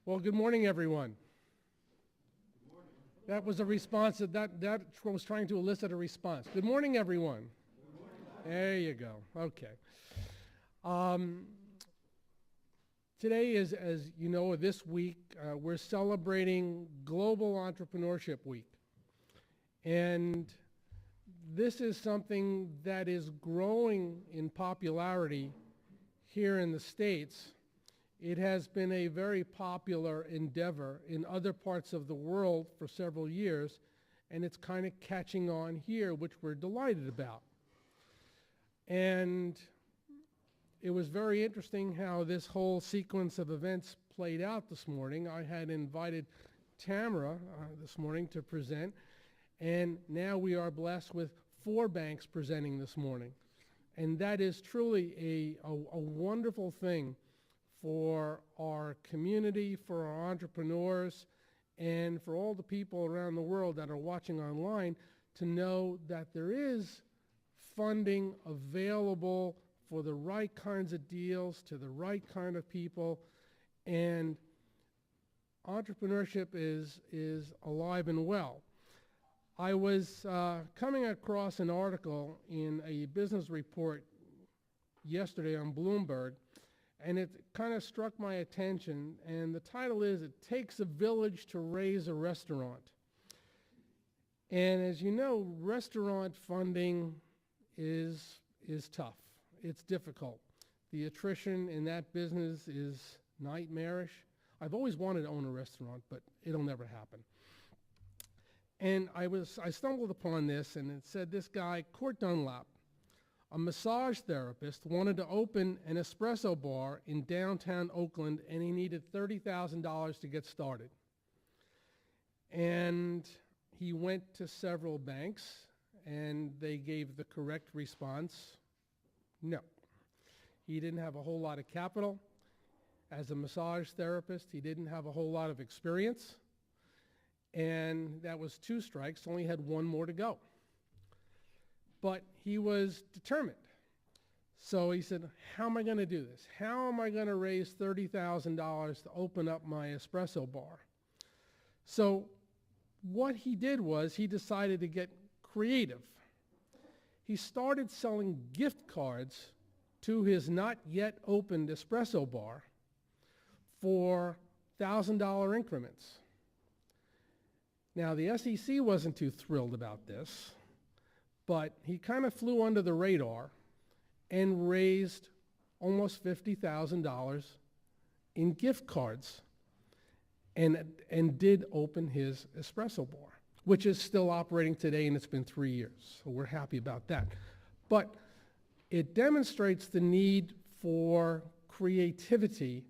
Well, good morning, everyone. Good morning. That was a response that was trying to elicit a response. Good morning, everyone. Good morning. There you go. Okay. Today is, as you know, this week, we're celebrating Global Entrepreneurship Week. And this is something that is growing in popularity here in the States. It has been a very popular endeavor in other parts of the world for several years, and it's kind of catching on here, which we're delighted about. And it was very interesting how this whole sequence of events played out this morning. I had invited Tamara this morning to present, and now we are blessed with 4 banks presenting this morning. And that is truly a wonderful thing for our community, for our entrepreneurs, and for all the people around the world that are watching online to know that there is funding available for the right kinds of deals to the right kind of people, and entrepreneurship is alive and well. I was coming across an article in a business report yesterday on Bloomberg, and it kind of struck my attention, and the title is, "It Takes a Village to Raise a Restaurant." And as you know, restaurant funding is tough. It's difficult. The attrition in that business is nightmarish. I've always wanted to own a restaurant, but it'll never happen. And I stumbled upon this, and it said this guy, Court Dunlap, a massage therapist, wanted to open an espresso bar in downtown Oakland, and he needed $30,000 to get started. And he went to several banks, and they gave the correct response: no. He didn't have a whole lot of capital. As a massage therapist, he didn't have a whole lot of experience. And that was 2 strikes, only had 1 more to go. But he was determined. So he said, how am I going to do this? How am I going to raise $30,000 to open up my espresso bar? So what he did was he decided to get creative. He started selling gift cards to his not yet opened espresso bar for $1,000 increments. Now, the SEC wasn't too thrilled about this, but he kind of flew under the radar and raised almost $50,000 in gift cards and did open his espresso bar, which is still operating today, and it's been 3 years. So we're happy about that. But it demonstrates the need for creativity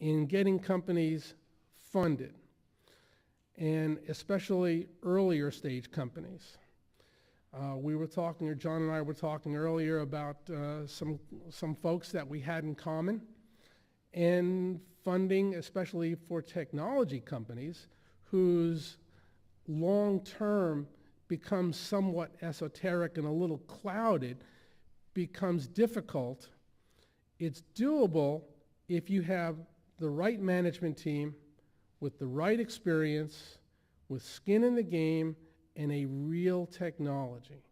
in getting companies funded, and especially earlier stage companies. We were talking, or John and I were talking earlier about some folks that we had in common, and funding, especially for technology companies, whose long-term becomes somewhat esoteric and a little clouded, becomes difficult. It's doable if you have the right management team with the right experience, with skin in the game, and a real technology.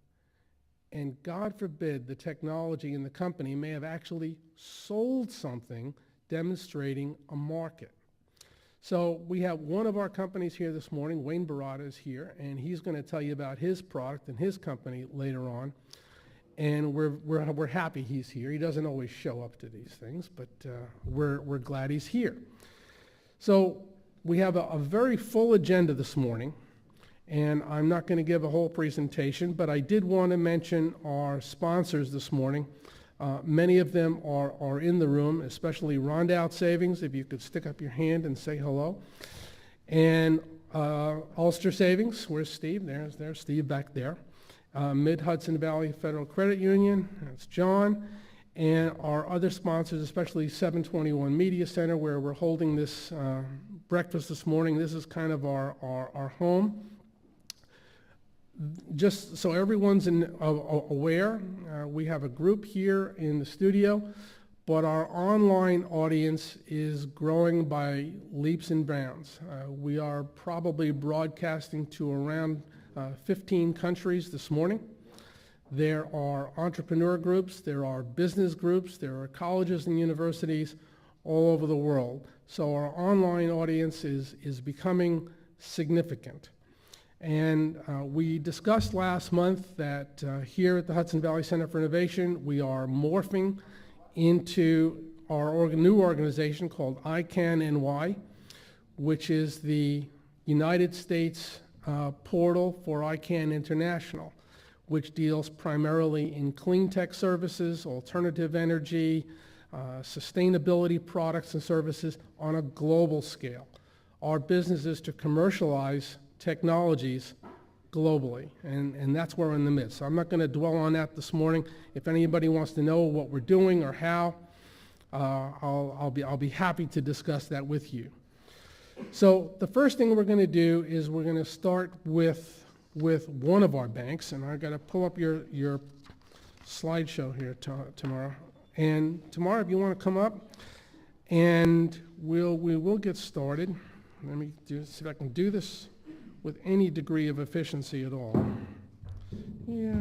And God forbid the technology in the company may have actually sold something demonstrating a market. So we have one of our companies here this morning. Wayne Barada is here, and he's going to tell you about his product and his company later on. And we're happy he's here. He doesn't always show up to these things, but we're glad he's here. So we have a very full agenda this morning, and I'm not going to give a whole presentation, but I did want to mention our sponsors this morning. Many of them are in the room, especially Rondout Savings, if you could stick up your hand and say hello. And Ulster Savings, where's Steve? There's Steve back there. Mid-Hudson Valley Federal Credit Union, that's John. And our other sponsors, especially 721 Media Center, where we're holding this breakfast this morning. This is kind of our home. Just so everyone's aware, we have a group here in the studio, but our online audience is growing by leaps and bounds. We are probably broadcasting to around 15 countries this morning. There are entrepreneur groups, there are business groups, there are colleges and universities all over the world. So our online audience is becoming significant. And we discussed last month that here at the Hudson Valley Center for Innovation, we are morphing into our new organization called iCAN-NY, which is the United States portal for iCAN International, which deals primarily in clean tech services, alternative energy, sustainability products and services on a global scale. Our business is to commercialize technologies globally, and that's where we're in the midst. So I'm not going to dwell on that this morning. If anybody wants to know what we're doing or how, I'll be happy to discuss that with you. So the first thing we're going to do is we're going to start with one of our banks, and I've got to pull up your slideshow here, Tamara. And Tamara, if you want to come up, and we will get started. Let me see if I can do this with any degree of efficiency at all. Yeah.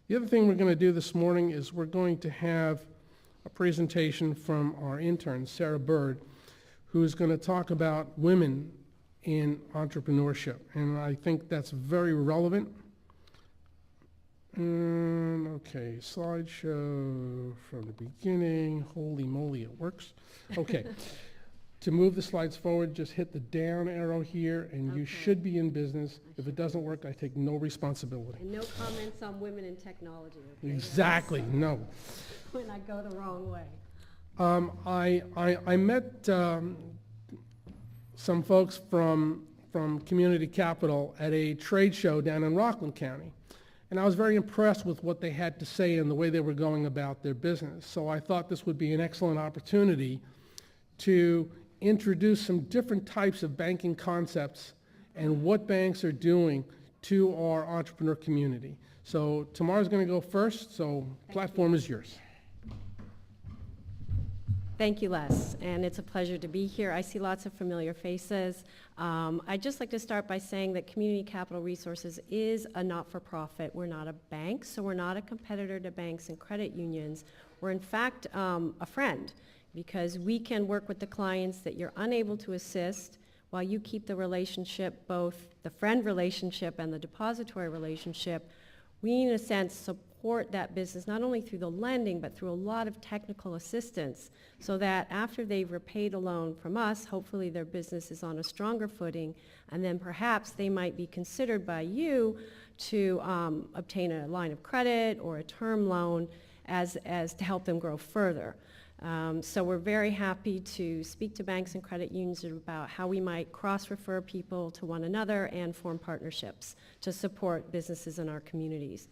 The other thing we're going to do this morning is we're going to have a presentation from our intern, Sarah Bird, who's going to talk about women in entrepreneurship. And I think that's very relevant. Okay, slideshow from the beginning. Holy moly, it works. Okay. To move the slides forward, just hit the down arrow here, and you should be in business. If it doesn't work, I take no responsibility. And no comments on women in technology. Okay? Exactly, no. When I go the wrong way. I met some folks from Community Capital at a trade show down in Rockland County. And I was very impressed with what they had to say and the way they were going about their business. So I thought this would be an excellent opportunity to introduce some different types of banking concepts and what banks are doing to our entrepreneur community. So Tamara's going to go first, so platform is yours. Thank you, Les, and it's a pleasure to be here. I see lots of familiar faces. I'd just like to start by saying that Community Capital Resources is a not-for-profit. We're not a bank, so we're not a competitor to banks and credit unions. We're in fact a friend, because we can work with the clients that you're unable to assist while you keep the relationship, both the friend relationship and the depository relationship. We, in a sense, support that business not only through the lending, but through a lot of technical assistance, so that after they've repaid a loan from us, hopefully their business is on a stronger footing, and then perhaps they might be considered by you to obtain a line of credit or a term loan as to help them grow further. So we're very happy to speak to banks and credit unions about how we might cross-refer people to one another and form partnerships to support businesses in our communities.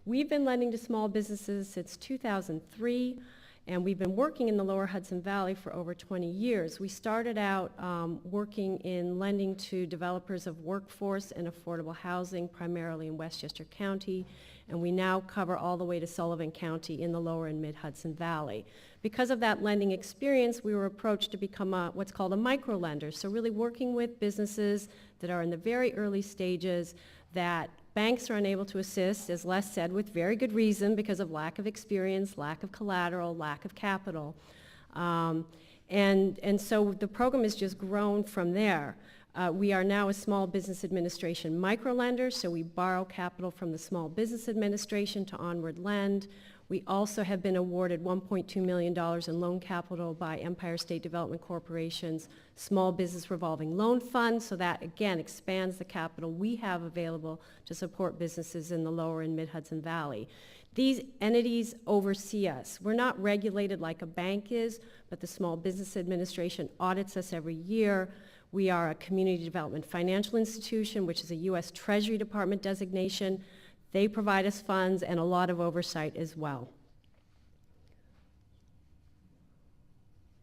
We've been lending to small businesses since 2003, and we've been working in the Lower Hudson Valley for over 20 years. We started out working in lending to developers of workforce and affordable housing, primarily in Westchester County, and we now cover all the way to Sullivan County in the Lower and Mid-Hudson Valley. Because of that lending experience, we were approached to become what's called a micro-lender, so really working with businesses that are in the very early stages that banks are unable to assist, as Les said, with very good reason because of lack of experience, lack of collateral, lack of capital. And so the program has just grown from there. We are now a small business administration microlender, so we borrow capital from the Small Business Administration to onward lend. We also have been awarded $1.2 million in loan capital by Empire State Development Corporation's Small Business Revolving Loan Fund, so that again expands the capital we have available to support businesses in the Lower and Mid-Hudson Valley. These entities oversee us. We're not regulated like a bank is, but the Small Business Administration audits us every year. We are a community development financial institution, which is a U.S. Treasury Department designation. They provide us funds and a lot of oversight as well.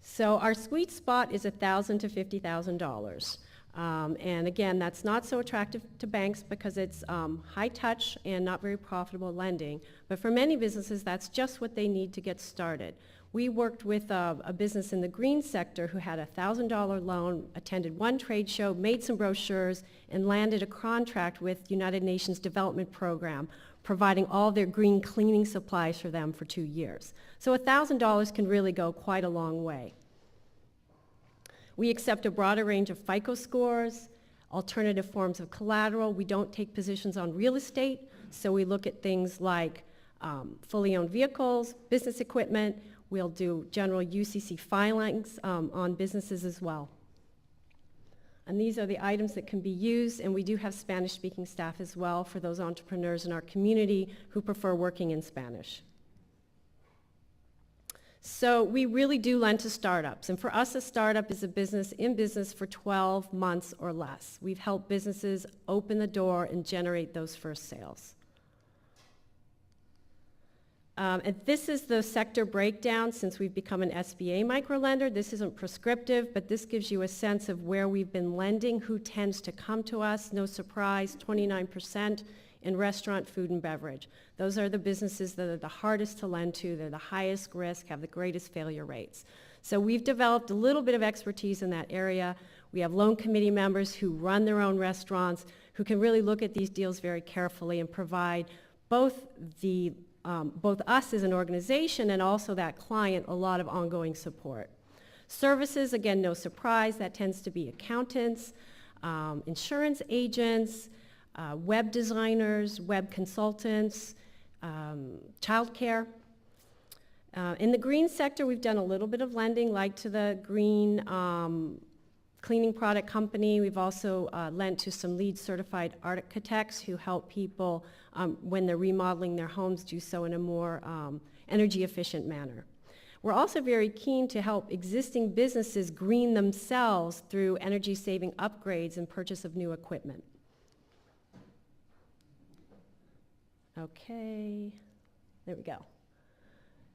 So our sweet spot is $1,000 to $50,000. And again, that's not so attractive to banks because it's high touch and not very profitable lending. But for many businesses, that's just what they need to get started. We worked with a business in the green sector who had a $1,000 loan, attended one trade show, made some brochures, and landed a contract with United Nations Development Program, providing all their green cleaning supplies for them for 2 years. So $1,000 can really go quite a long way. We accept a broader range of FICO scores, alternative forms of collateral. We don't take positions on real estate, so we look at things like fully owned vehicles, business equipment. We'll do general UCC filings on businesses as well. And these are the items that can be used, and we do have Spanish-speaking staff as well for those entrepreneurs in our community who prefer working in Spanish. So we really do lend to startups, and for us a startup is a business in business for 12 months or less. We've helped businesses open the door and generate those first sales. And this is the sector breakdown since we've become an SBA microlender. This isn't prescriptive, but this gives you a sense of where we've been lending, who tends to come to us. No surprise, 29% in restaurant, food, and beverage. Those are the businesses that are the hardest to lend to. They're the highest risk, have the greatest failure rates. So we've developed a little bit of expertise in that area. We have loan committee members who run their own restaurants, who can really look at these deals very carefully and provide both us as an organization and also that client a lot of ongoing support. Services, again, no surprise, that tends to be accountants, insurance agents, web designers, web consultants, childcare. In the green sector, we've done a little bit of lending, like to the green cleaning product company. We've also lent to some LEED certified architects who help people when they're remodeling their homes do so in a more energy efficient manner. We're also very keen to help existing businesses green themselves through energy saving upgrades and purchase of new equipment. Okay, there we go.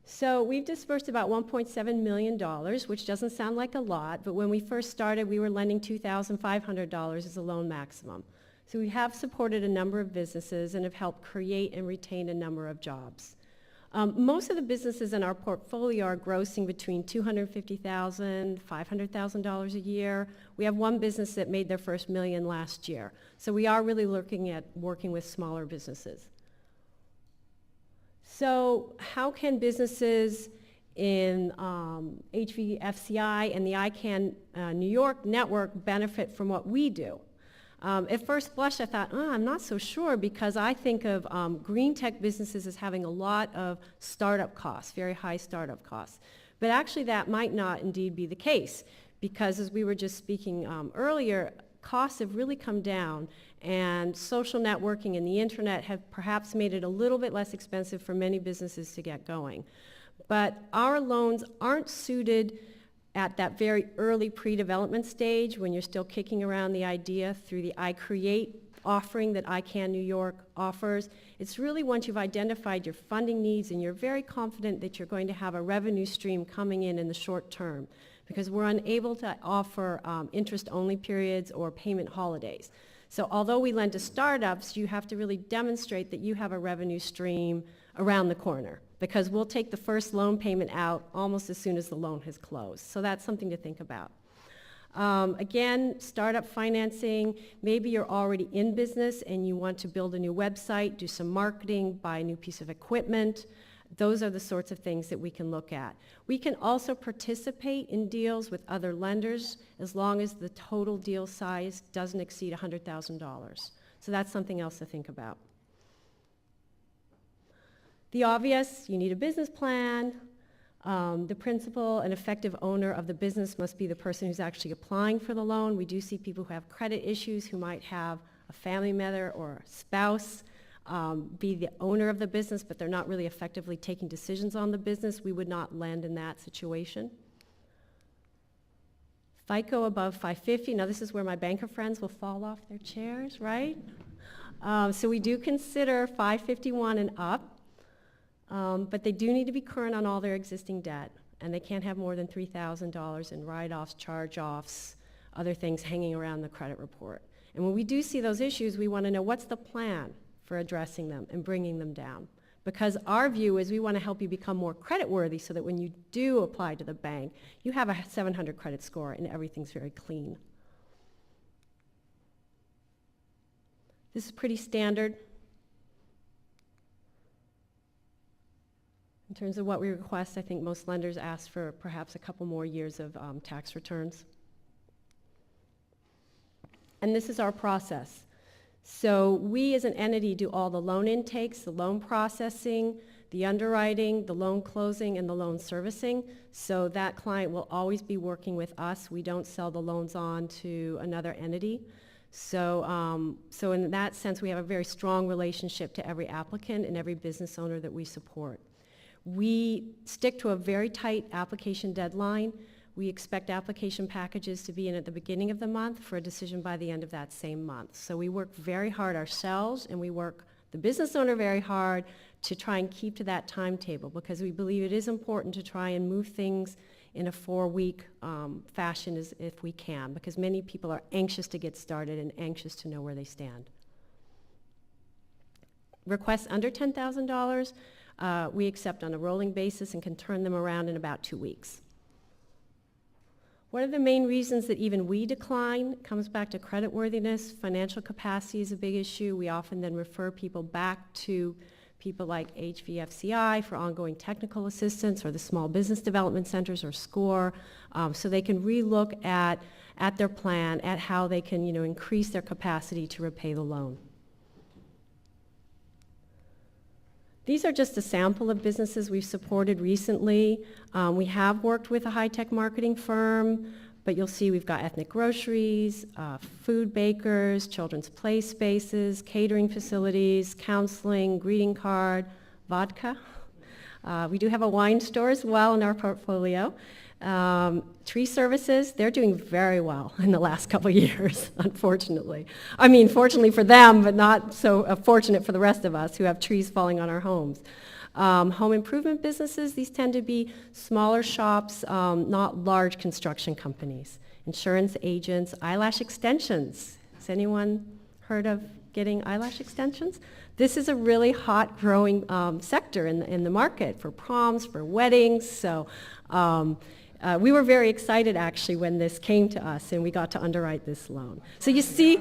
So we've dispersed about $1.7 million, which doesn't sound like a lot, but when we first started, we were lending $2,500 as a loan maximum. So we have supported a number of businesses and have helped create and retain a number of jobs. Most of the businesses in our portfolio are grossing between $250,000, $500,000 a year. We have one business that made their first $1 million last year. So we are really looking at working with smaller businesses. So how can businesses in HVCFI and the iCAN New York network benefit from what we do? At first blush, I thought, I'm not so sure, because I think of green tech businesses as having a lot of startup costs, very high startup costs. But actually that might not indeed be the case, because as we were just speaking earlier, costs have really come down, and social networking and the internet have perhaps made it a little bit less expensive for many businesses to get going. But our loans aren't suited at that very early pre-development stage when you're still kicking around the idea through the iCreate offering that iCAN New York offers. It's really once you've identified your funding needs and you're very confident that you're going to have a revenue stream coming in the short term, because we're unable to offer interest-only periods or payment holidays. So although we lend to startups, you have to really demonstrate that you have a revenue stream around the corner, because we'll take the first loan payment out almost as soon as the loan has closed. So that's something to think about. Again, startup financing, maybe you're already in business and you want to build a new website, do some marketing, buy a new piece of equipment. Those are the sorts of things that we can look at. We can also participate in deals with other lenders as long as the total deal size doesn't exceed $100,000. So that's something else to think about. The obvious, you need a business plan. The principal and effective owner of the business must be the person who's actually applying for the loan. We do see people who have credit issues, who might have a family member or a spouse be the owner of the business, but they're not really effectively taking decisions on the business. We would not lend in that situation. FICO above 550. Now this is where my banker friends will fall off their chairs, right? So we do consider 551 and up, but they do need to be current on all their existing debt, and they can't have more than $3,000 in write-offs, charge-offs, other things hanging around the credit report. And when we do see those issues, we want to know what's the plan for addressing them and bringing them down. Because our view is we want to help you become more creditworthy so that when you do apply to the bank, you have a 700 credit score and everything's very clean. This is pretty standard in terms of what we request. I think most lenders ask for perhaps a couple more years of tax returns. And this is our process. So we as an entity do all the loan intakes, the loan processing, the underwriting, the loan closing, and the loan servicing. So that client will always be working with us. We don't sell the loans on to another entity. So, so in that sense, we have a very strong relationship to every applicant and every business owner that we support. We stick to a very tight application deadline. We expect application packages to be in at the beginning of the month for a decision by the end of that same month. So we work very hard ourselves, and we work the business owner very hard to try and keep to that timetable, because we believe it is important to try and move things in a 4-week fashion if we can, because many people are anxious to get started and anxious to know where they stand. Requests under $10,000, we accept on a rolling basis and can turn them around in about 2 weeks. One of the main reasons that even we decline comes back to creditworthiness. Financial capacity is a big issue. We often then refer people back to people like HVCFI for ongoing technical assistance, or the small business development centers, or SCORE, so they can relook at their plan, at how they can, increase their capacity to repay the loan. These are just a sample of businesses we've supported recently. We have worked with a high-tech marketing firm, but you'll see we've got ethnic groceries, food bakers, children's play spaces, catering facilities, counseling, greeting card, vodka. We do have a wine store as well in our portfolio. Tree services, they're doing very well in the last couple of years, unfortunately. I mean, fortunately for them, but not so fortunate for the rest of us who have trees falling on our homes. Home improvement businesses, these tend to be smaller shops, not large construction companies. Insurance agents, eyelash extensions. Has anyone heard of getting eyelash extensions? This is a really hot growing sector in the market for proms, for weddings. So we were very excited actually when this came to us and we got to underwrite this loan. So you see,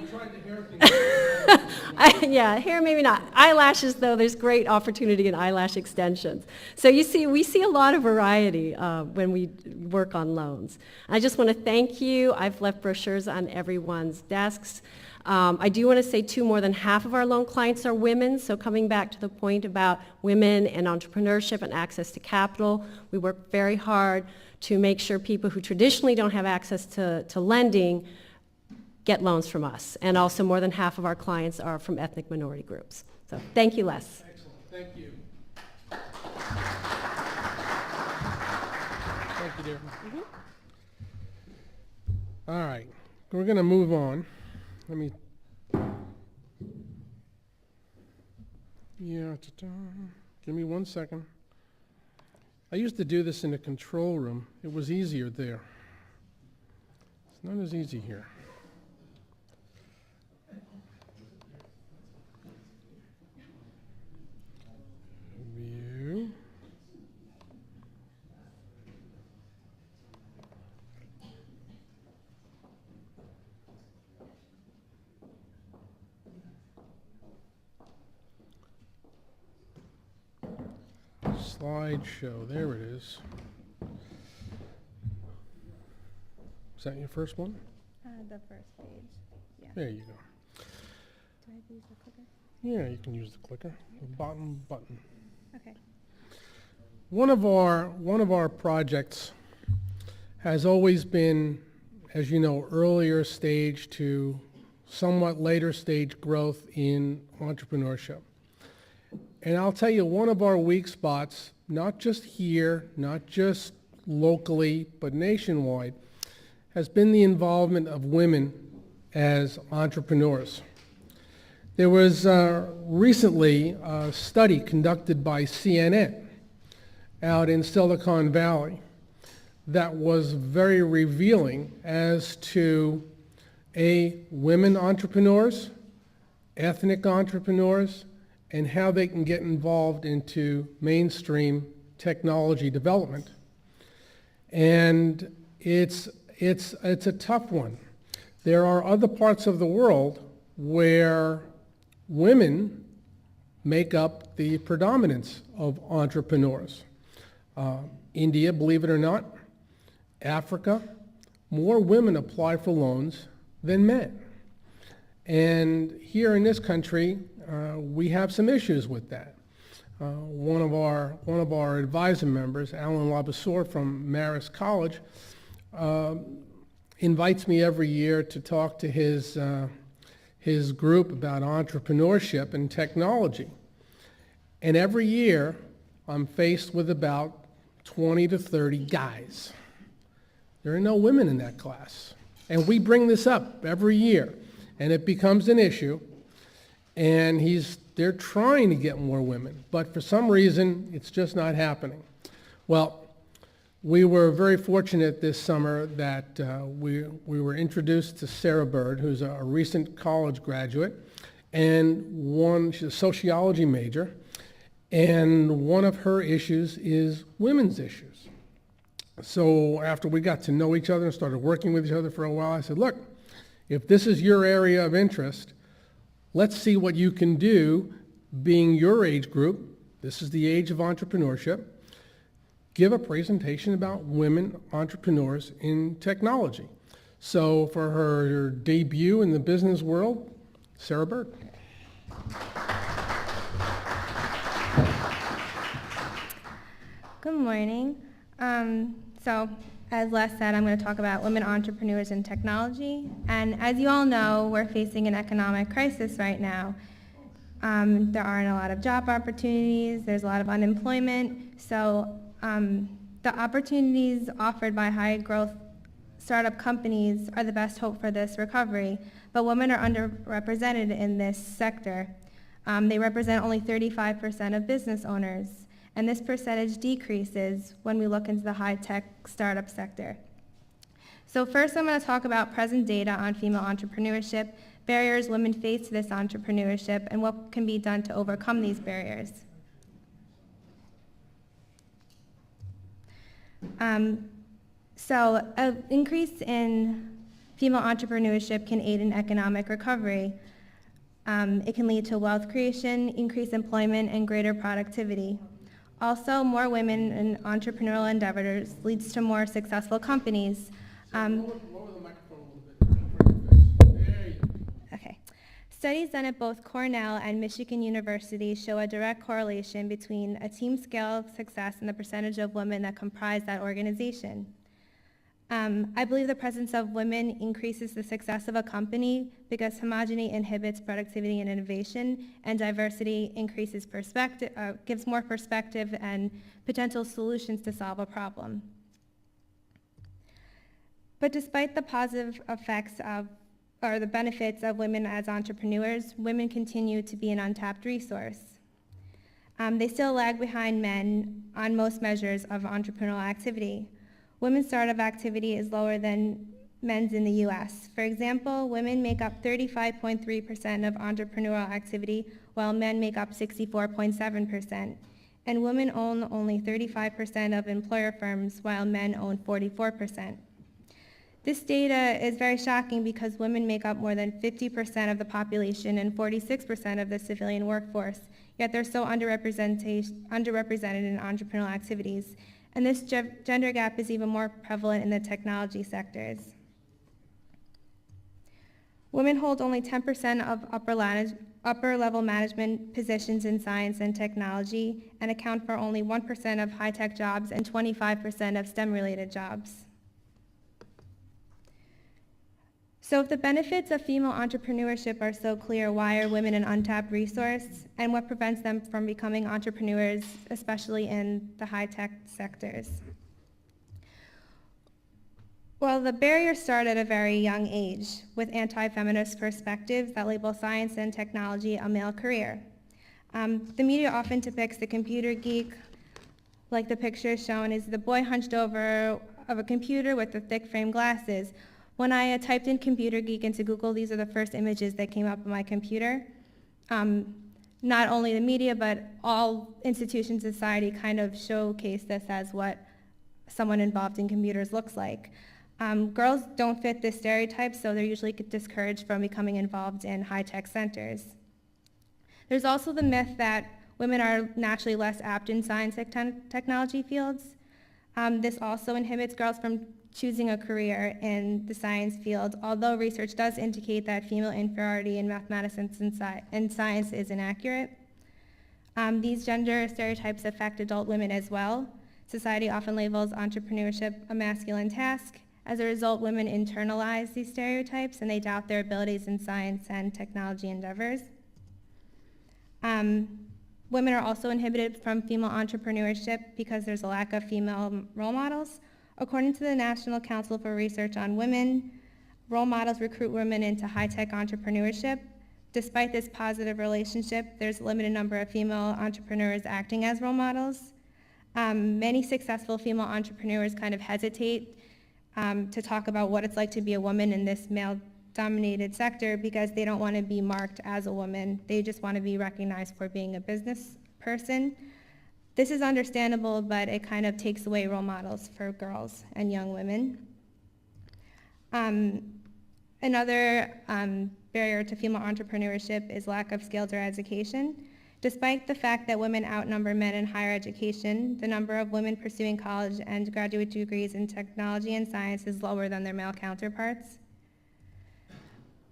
yeah, hair maybe not. Eyelashes though, there's great opportunity in eyelash extensions. So you see, we see a lot of variety when we work on loans. I just want to thank you. I've left brochures on everyone's desks. I do want to say too, more than half of our loan clients are women, so coming back to the point about women and entrepreneurship and access to capital, we work very hard to make sure people who traditionally don't have access to lending get loans from us. And also more than half of our clients are from ethnic minority groups. So thank you, Les. Excellent. Thank you. Thank you, dear. Mm-hmm. All right. We're going to move on. Let me, give me 1 second. I used to do this in the control room. It was easier there. It's not as easy here. View. Slideshow, there it is. Is that your first one? The first page, yeah. There you go. Do I use the clicker? Yeah, you can use the clicker, the bottom button. Okay. One of our projects has always been, as you know, earlier stage to somewhat later stage growth in entrepreneurship. And I'll tell you, one of our weak spots, not just here, not just locally, but nationwide, has been the involvement of women as entrepreneurs. There was recently a study conducted by CNN out in Silicon Valley that was very revealing as to women entrepreneurs, ethnic entrepreneurs, and how they can get involved into mainstream technology development. And it's a tough one. There are other parts of the world where women make up the predominance of entrepreneurs. India, believe it or not, Africa, more women apply for loans than men. And here in this country, we have some issues with that. One of our advisor members, Alan Labasseur from Marist College, invites me every year to talk to his group about entrepreneurship and technology. And every year, I'm faced with about 20 to 30 guys. There are no women in that class. And we bring this up every year, and it becomes an issue. And they're trying to get more women, but for some reason, it's just not happening. Well, we were very fortunate this summer that we were introduced to Sarah Bird, who's a recent college graduate, and she's a sociology major, and one of her issues is women's issues. So after we got to know each other and started working with each other for a while, I said, look, if this is your area of interest, let's see what you can do, being your age group. This is the age of entrepreneurship. Give a presentation about women entrepreneurs in technology. So for her debut in the business world, Sarah Bird. Good morning. So as Les said, I'm going to talk about women entrepreneurs in technology. And as you all know, we're facing an economic crisis right now. There aren't a lot of job opportunities. There's a lot of unemployment. So the opportunities offered by high-growth startup companies are the best hope for this recovery. But women are underrepresented in this sector. They represent only 35% of business owners. And this percentage decreases when we look into the high-tech startup sector. So first I'm going to talk about present data on female entrepreneurship, barriers women face to this entrepreneurship, and what can be done to overcome these barriers. So an increase in female entrepreneurship can aid in economic recovery. It can lead to wealth creation, increased employment, and greater productivity. Also, more women in entrepreneurial endeavors leads to more successful companies. Lower the microphone a little bit. There you go. Okay. Studies done at both Cornell and Michigan University show a direct correlation between a team scale of success and the percentage of women that comprise that organization. I believe the presence of women increases the success of a company because homogeny inhibits productivity and innovation, and diversity increases perspective, gives more perspective and potential solutions to solve a problem. But despite the positive effects or the benefits of women as entrepreneurs, women continue to be an untapped resource. They still lag behind men on most measures of entrepreneurial activity. Women's startup activity is lower than men's in the U.S. For example, women make up 35.3% of entrepreneurial activity, while men make up 64.7%. And women own only 35% of employer firms, while men own 44%. This data is very shocking because women make up more than 50% of the population and 46% of the civilian workforce, yet they're so underrepresented in entrepreneurial activities. And this gender gap is even more prevalent in the technology sectors. Women hold only 10% of upper-level management positions in science and technology and account for only 1% of high-tech jobs and 25% of STEM-related jobs. So if the benefits of female entrepreneurship are so clear, why are women an untapped resource, and what prevents them from becoming entrepreneurs, especially in the high-tech sectors? Well, the barriers start at a very young age with anti-feminist perspectives that label science and technology a male career. The media often depicts the computer geek, like the picture shown, is the boy hunched over of a computer with the thick frame glasses. When I typed in computer geek into Google, these are the first images that came up on my computer. Not only the media, but all institutions in society kind of showcase this as what someone involved in computers looks like. Girls don't fit this stereotype, so they're usually discouraged from becoming involved in high-tech centers. There's also the myth that women are naturally less apt in science and technology fields. This also inhibits girls from choosing a career in the science field, although research does indicate that female inferiority in mathematics and science is inaccurate. These gender stereotypes affect adult women as well. Society often labels entrepreneurship a masculine task. As a result, women internalize these stereotypes and they doubt their abilities in science and technology endeavors. Women are also inhibited from female entrepreneurship because there's a lack of female role models. According to the National Council for Research on Women, role models recruit women into high-tech entrepreneurship. Despite this positive relationship, there's a limited number of female entrepreneurs acting as role models. Many successful female entrepreneurs kind of hesitate to talk about what it's like to be a woman in this male-dominated sector because they don't want to be marked as a woman. They just want to be recognized for being a business person. This is understandable, but it kind of takes away role models for girls and young women. Another barrier to female entrepreneurship is lack of skills or education. Despite the fact that women outnumber men in higher education, the number of women pursuing college and graduate degrees in technology and science is lower than their male counterparts.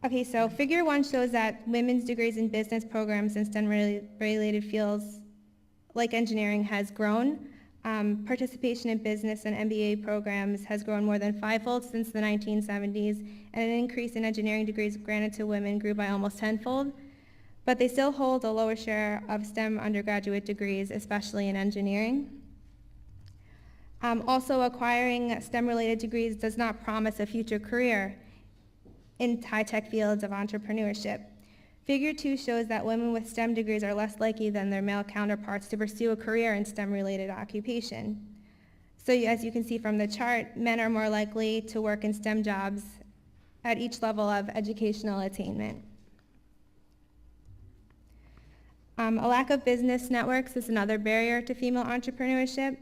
Okay, so figure 1 shows that women's degrees in business programs and STEM-related fields like engineering has grown. Participation in business and MBA programs has grown more than 5-fold since the 1970s, and an increase in engineering degrees granted to women grew by almost 10-fold. But they still hold a lower share of STEM undergraduate degrees, especially in engineering. Also, acquiring STEM-related degrees does not promise a future career in high-tech fields of entrepreneurship. Figure 2 shows that women with STEM degrees are less likely than their male counterparts to pursue a career in STEM-related occupation. So as you can see from the chart, men are more likely to work in STEM jobs at each level of educational attainment. A lack of business networks is another barrier to female entrepreneurship.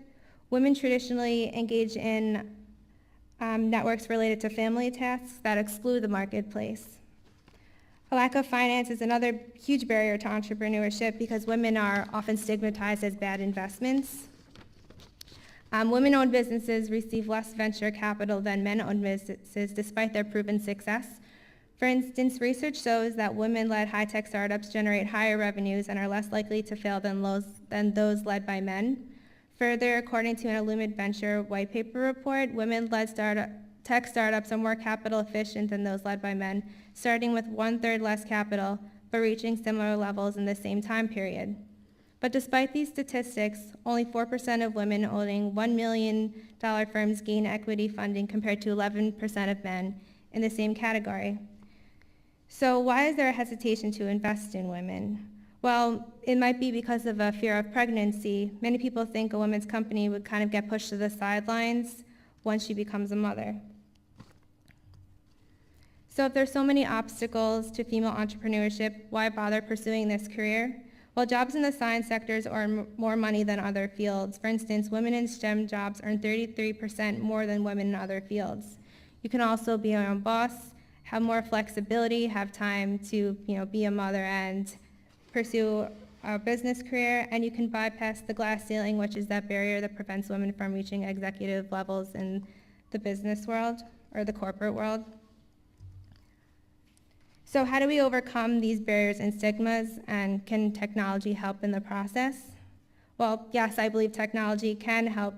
Women traditionally engage in networks related to family tasks that exclude the marketplace. A lack of finance is another huge barrier to entrepreneurship because women are often stigmatized as bad investments. Women-owned businesses receive less venture capital than men-owned businesses despite their proven success. For instance, research shows that women-led high-tech startups generate higher revenues and are less likely to fail than those led by men. Further, according to an Illumid Venture white paper report, women-led tech startups are more capital efficient than those led by men, starting with 1/3 less capital, but reaching similar levels in the same time period. But despite these statistics, only 4% of women owning $1 million firms gain equity funding compared to 11% of men in the same category. So why is there a hesitation to invest in women? Well, it might be because of a fear of pregnancy. Many people think a women's company would kind of get pushed to the sidelines once she becomes a mother. So if there's so many obstacles to female entrepreneurship, why bother pursuing this career? Well, jobs in the science sectors earn more money than other fields. For instance, women in STEM jobs earn 33% more than women in other fields. You can also be your own boss, have more flexibility, have time to be a mother and pursue a business career, and you can bypass the glass ceiling, which is that barrier that prevents women from reaching executive levels in the business world or the corporate world. So how do we overcome these barriers and stigmas, and can technology help in the process? Well, yes, I believe technology can help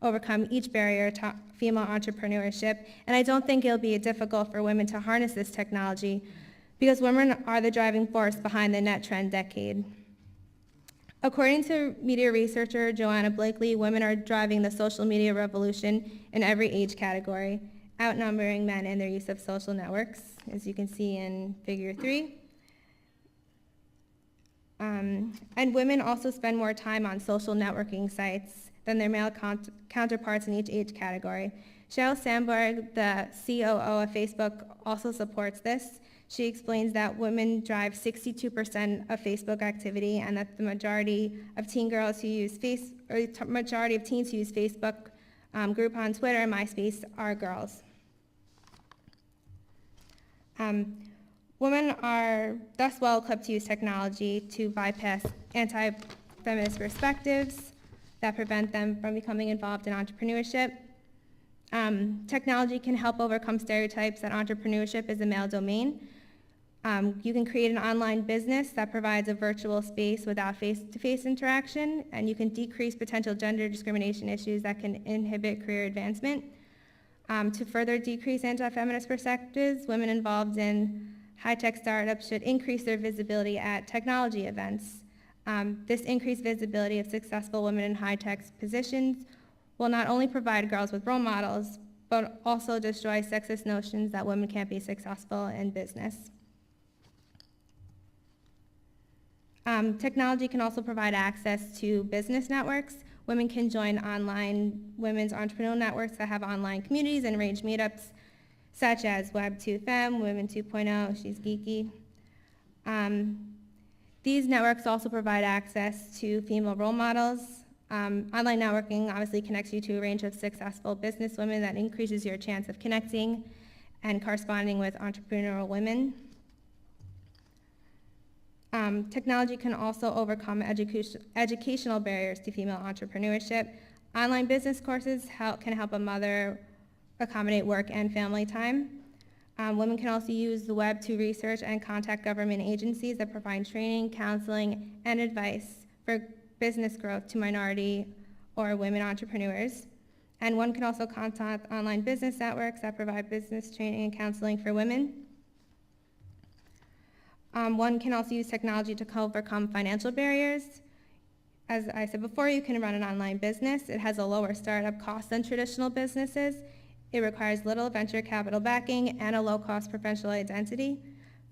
overcome each barrier to female entrepreneurship, and I don't think it'll be difficult for women to harness this technology because women are the driving force behind the net trend decade. According to media researcher Joanna Blakely, women are driving the social media revolution in every age category, outnumbering men in their use of social networks, as you can see in figure 3. And women also spend more time on social networking sites than their male counterparts in each age category. Sheryl Sandberg, the COO of Facebook, also supports this. She explains that women drive 62% of Facebook activity, and that the majority of teens who use Facebook, Groupon, Twitter, and MySpace are girls. Women are thus well equipped to use technology to bypass anti-feminist perspectives that prevent them from becoming involved in entrepreneurship. Technology can help overcome stereotypes that entrepreneurship is a male domain. You can create an online business that provides a virtual space without face-to-face interaction, and you can decrease potential gender discrimination issues that can inhibit career advancement. To further decrease anti-feminist perspectives, women involved in high-tech startups should increase their visibility at technology events. This increased visibility of successful women in high-tech positions will not only provide girls with role models, but also destroy sexist notions that women can't be successful in business. Technology can also provide access to business networks. Women can join online women's entrepreneurial networks that have online communities and arrange meetups, such as Web2Fem, Women 2.0, She's Geeky. These networks also provide access to female role models. Online networking obviously connects you to a range of successful business women that increases your chance of connecting and corresponding with entrepreneurial women. Technology can also overcome educational barriers to female entrepreneurship. Online business courses can help a mother accommodate work and family time. Women can also use the web to research and contact government agencies that provide training, counseling, and advice for business growth to minority or women entrepreneurs. And one can also contact online business networks that provide business training and counseling for women. One can also use technology to overcome financial barriers. As I said before, you can run an online business. It has a lower startup cost than traditional businesses. It requires little venture capital backing and a low-cost professional identity.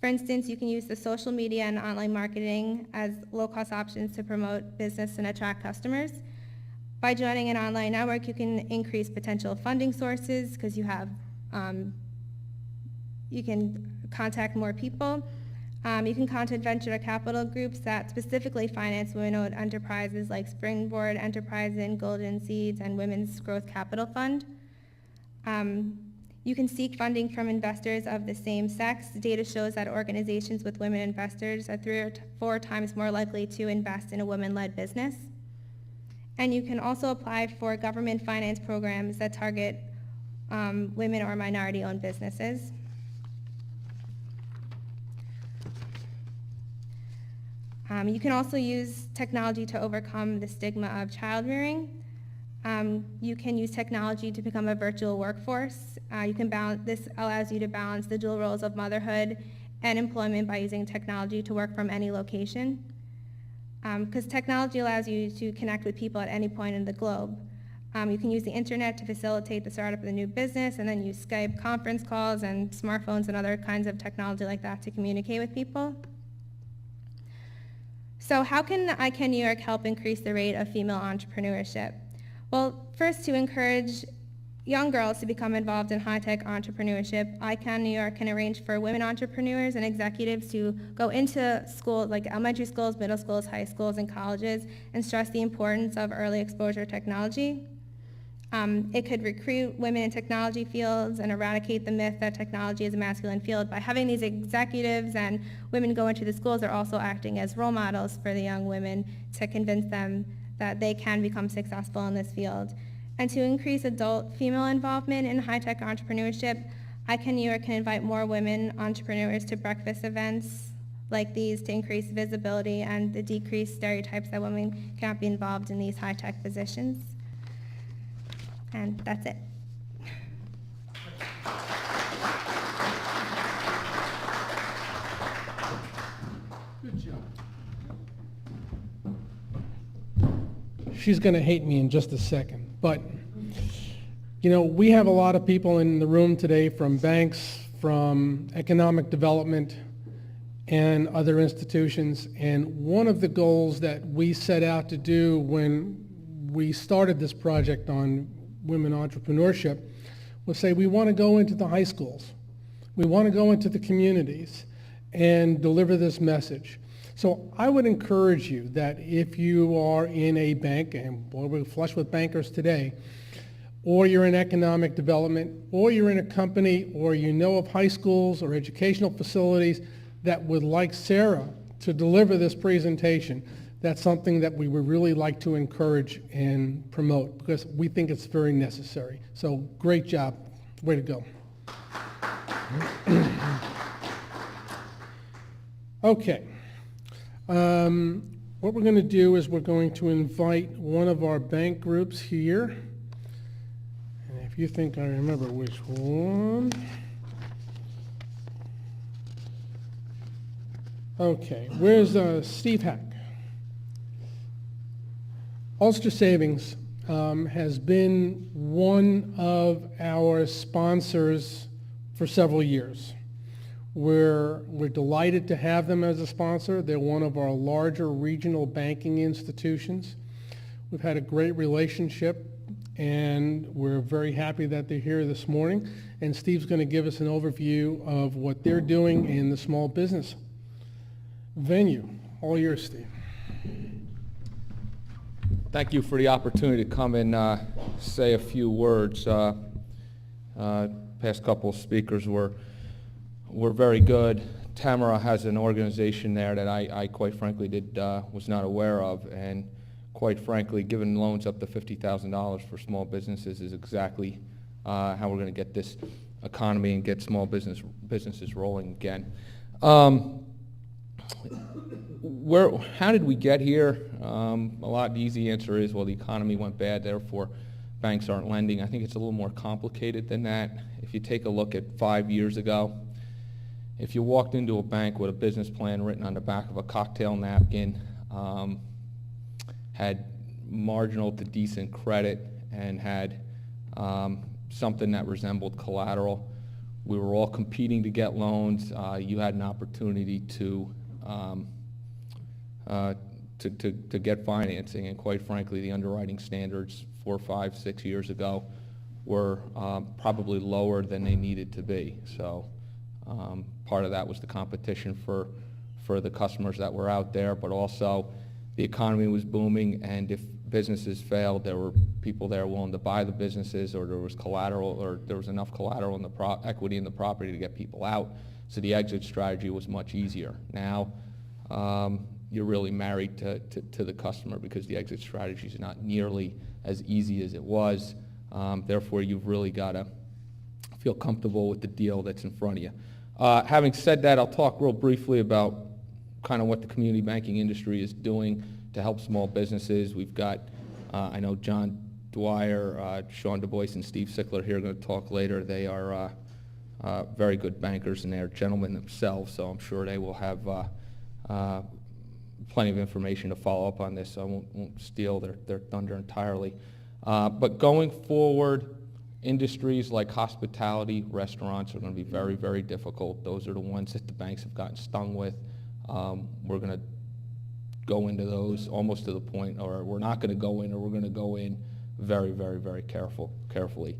For instance, you can use the social media and online marketing as low-cost options to promote business and attract customers. By joining an online network, you can increase potential funding sources because you can contact more people. You can contact venture capital groups that specifically finance women-owned enterprises like Springboard Enterprises, Golden Seeds, and Women's Growth Capital Fund. You can seek funding from investors of the same sex. Data shows that organizations with women investors are 3 or 4 times more likely to invest in a women-led business. And you can also apply for government finance programs that target women or minority-owned businesses. You can also use technology to overcome the stigma of child rearing. You can use technology to become a virtual workforce. This allows you to balance the dual roles of motherhood and employment by using technology to work from any location. Because technology allows you to connect with people at any point in the globe. You can use the internet to facilitate the startup of a new business, and then use Skype conference calls and smartphones and other kinds of technology like that to communicate with people. So how can iCAN New York help increase the rate of female entrepreneurship? Well, first, to encourage young girls to become involved in high-tech entrepreneurship, iCAN New York can arrange for women entrepreneurs and executives to go into schools like elementary schools, middle schools, high schools, and colleges and stress the importance of early exposure to technology. It could recruit women in technology fields and eradicate the myth that technology is a masculine field. By having these executives and women go into the schools, they're also acting as role models for the young women to convince them that they can become successful in this field. And to increase adult female involvement in high-tech entrepreneurship, iCAN New York can invite more women entrepreneurs to breakfast events like these to increase visibility and to decrease stereotypes that women cannot be involved in these high-tech positions. And that's it. Good job. She's going to hate me in just a second, but you know, we have a lot of people in the room today from banks, from economic development, and other institutions, and one of the goals that we set out to do when we started this project on women entrepreneurship will say, we want to go into the high schools. We want to go into the communities and deliver this message. So I would encourage you that if you are in a bank, and boy, we're flush with bankers today, or you're in economic development, or you're in a company, or you know of high schools or educational facilities that would like Sarah to deliver this presentation, that's something that we would really like to encourage and promote because we think it's very necessary. So great job. Way to go. Okay. What we're going to do is we're going to invite one of our bank groups here. And if you think I remember which one. Okay, where's Steve Hack? Ulster Savings has been one of our sponsors for several years. We're delighted to have them as a sponsor. They're one of our larger regional banking institutions. We've had a great relationship, and we're very happy that they're here this morning. And Steve's going to give us an overview of what they're doing in the small business venue. All yours, Steve. Thank you for the opportunity to come and say a few words. Past couple of speakers were very good. Tamara has an organization there that I quite frankly was not aware of, and quite frankly, giving loans up to $50,000 for small businesses is exactly how we're going to get this economy and get small businesses rolling again. How did we get here? The easy answer is, well, the economy went bad, therefore banks aren't lending. I think it's a little more complicated than that. If you take a look at 5 years ago, if you walked into a bank with a business plan written on the back of a cocktail napkin, had marginal to decent credit, and had something that resembled collateral, we were all competing to get loans. You had an opportunity to get financing, and quite frankly, the underwriting standards 4, 5, 6 years ago were probably lower than they needed to be. So part of that was the competition for the customers that were out there, but also the economy was booming, and if businesses failed, there were people there willing to buy the businesses, or there was collateral, or there was enough collateral in the equity in the property to get people out. So the exit strategy was much easier. Now you're really married to the customer because the exit strategy is not nearly as easy as it was. Therefore, you've really got to feel comfortable with the deal that's in front of you. Having said that, I'll talk real briefly about kind of what the community banking industry is doing to help small businesses. We've got, I know John Dwyer, Sean Du Bois, and Steve Sickler here are going to talk later. They are very good bankers, and they're gentlemen themselves, so I'm sure they will have plenty of information to follow up on this, so I won't steal their thunder entirely. But going forward, industries like hospitality, restaurants are going to be very, very difficult. Those are the ones that the banks have gotten stung with. We're going to go into those almost to the point, or we're not going to go in, or we're going to go in very, very, very carefully.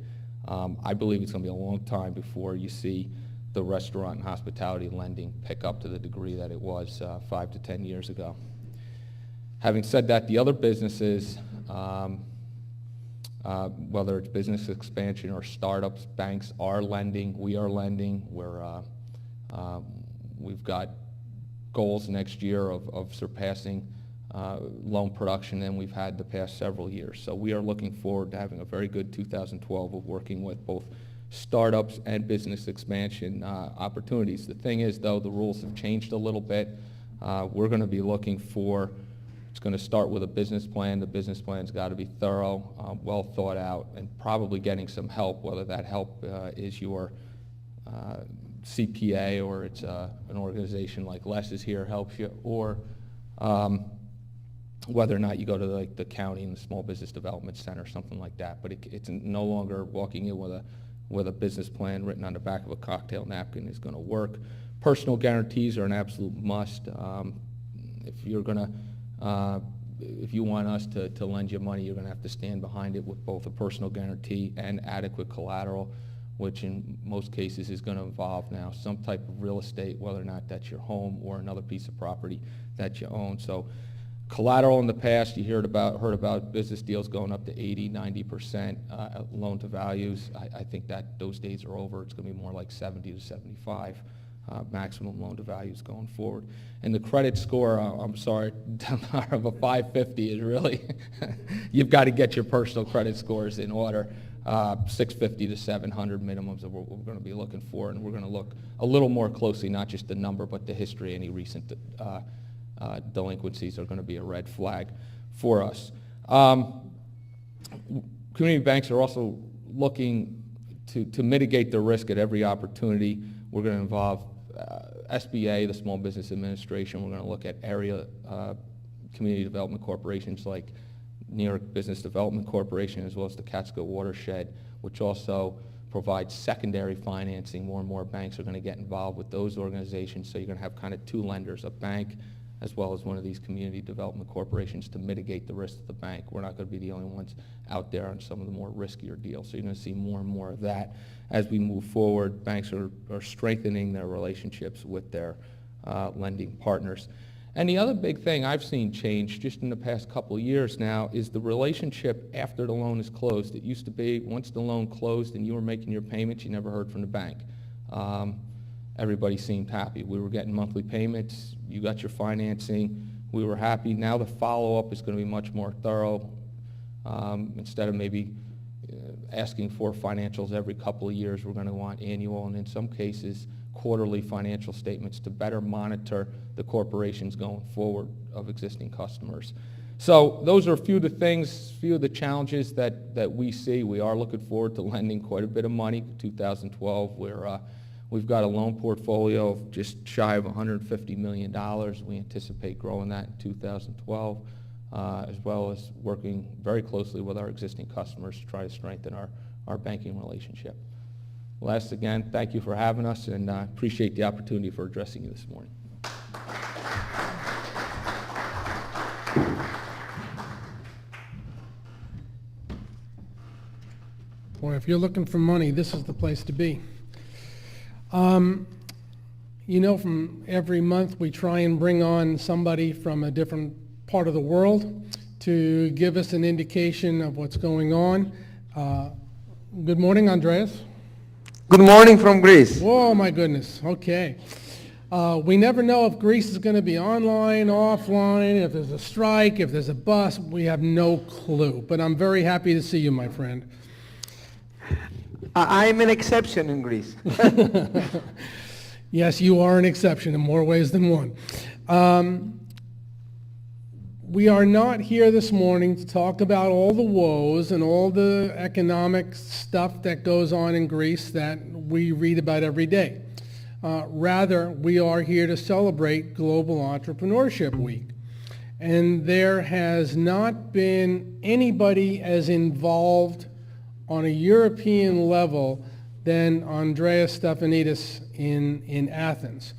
I believe it's going to be a long time before you see the restaurant and hospitality lending pick up to the degree that it was 5 to 10 years ago. Having said that, the other businesses, whether it's business expansion or startups, banks are lending. We are lending. We've got goals next year of surpassing loan production than we've had the past several years. So we are looking forward to having a very good 2012 of working with both startups and business expansion opportunities. The thing is, though, the rules have changed a little bit. We're going to be looking for, it's going to start with a business plan. The business plan's got to be thorough, well thought out, and probably getting some help, whether that help is your CPA, or it's an organization like Les is here helps you, or whether or not you go to the county and the Small Business Development Center, something like that. But it's no longer walking in with a business plan written on the back of a cocktail napkin is going to work. Personal guarantees are an absolute must. If you want us to lend you money, you're going to have to stand behind it with both a personal guarantee and adequate collateral. which in most cases is going to involve now some type of real estate, whether or not that's your home or another piece of property that you own. So collateral in the past, you heard about business deals going up to 80, 90% loan to values. I think that those days are over. It's going to be more like 70 to 75 maximum loan to values going forward. And the credit score, I'm sorry, of a 550 is really, you've got to get your personal credit scores in order. 650 to 700 minimums are what we're going to be looking for, and we're going to look a little more closely, not just the number, but the history. Any recent delinquencies are going to be a red flag for us. Community banks are also looking to mitigate the risk at every opportunity. We're going to involve SBA, the Small Business Administration. We're going to look at area community development corporations like New York Business Development Corporation, as well as the Catskill Watershed, which also provides secondary financing. More and more banks are going to get involved with those organizations, so you're going to have kind of two lenders, a bank as well as one of these community development corporations, to mitigate the risk of the bank. We're not going to be the only ones out there on some of the more riskier deals, so you're going to see more and more of that as we move forward. Banks are strengthening their relationships with their lending partners. And the other big thing I've seen change just in the past couple of years now is the relationship after the loan is closed. It used to be once the loan closed and you were making your payments, you never heard from the bank. Everybody seemed happy. We were getting monthly payments. You got your financing. We were happy. Now the follow-up is going to be much more thorough. Instead of maybe asking for financials every couple of years, we're going to want annual, and in some cases, quarterly financial statements to better monitor the corporations going forward of existing customers. So those are a few of the things, few of the challenges that we see. We are looking forward to lending quite a bit of money. 2012, we've got a loan portfolio of just shy of $150 million. We anticipate growing that in 2012, as well as working very closely with our existing customers to try to strengthen our banking relationship. Last, again, thank you for having us, and I appreciate the opportunity for addressing you this morning. Boy, if you're looking for money, this is the place to be. You know, from every month we try and bring on somebody from a different part of the world to give us an indication of what's going on. Good morning, Andreas. Good morning from Greece. Whoa, my goodness. Okay. We never know if Greece is going to be online, offline, if there's a strike, if there's a bus. We have no clue. But I'm very happy to see you, my friend. I'm an exception in Greece. Yes, you are an exception in more ways than one. We are not here this morning to talk about all the woes and all the economic stuff that goes on in Greece that we read about every day. Rather, we are here to celebrate Global Entrepreneurship Week. And there has not been anybody as involved on a European level than Andreas Stefanidis in Athens.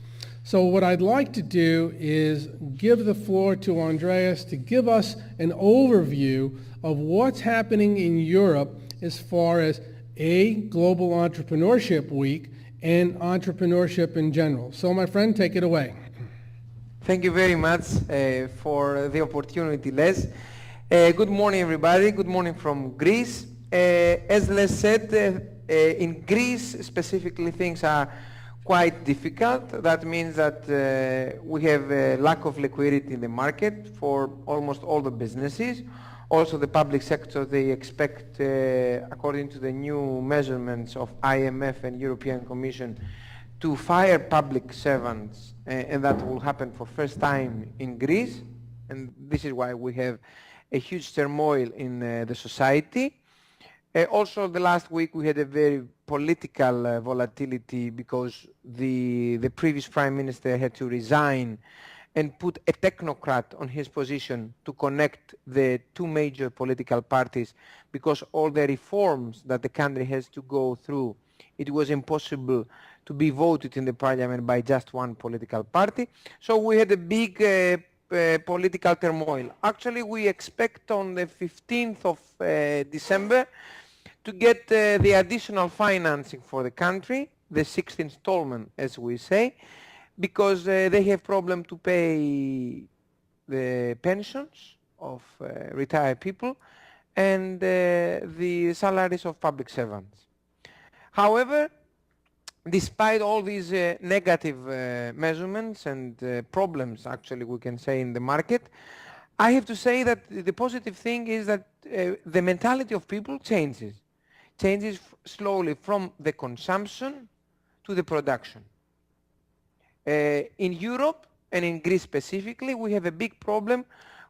So what I'd like to do is give the floor to Andreas to give us an overview of what's happening in Europe as far as Global Entrepreneurship Week and entrepreneurship in general. So my friend, take it away. Thank you very much for the opportunity, Les. Good morning, everybody. Good morning from Greece. As Les said, in Greece specifically, things are quite difficult. That means that we have a lack of liquidity in the market for almost all the businesses. Also, the public sector, they expect, according to the new measurements of IMF and European Commission, to fire public servants, and that will happen for first time in Greece. And this is why we have a huge turmoil in the society. Also, the last week we had a very political volatility because the previous prime minister had to resign and put a technocrat on his position to connect the two major political parties, because all the reforms that the country has to go through, it was impossible to be voted in the parliament by just one political party. So we had a big political turmoil. Actually, we expect on the 15th of December to get the additional financing for the country, the sixth installment, as we say, because they have problem to pay the pensions of retired people and the salaries of public servants. However, despite all these negative measurements and problems, actually, we can say, in the market, I have to say that the positive thing is that the mentality of people changes slowly from the consumption to the production. In Europe and in Greece specifically, we have a big problem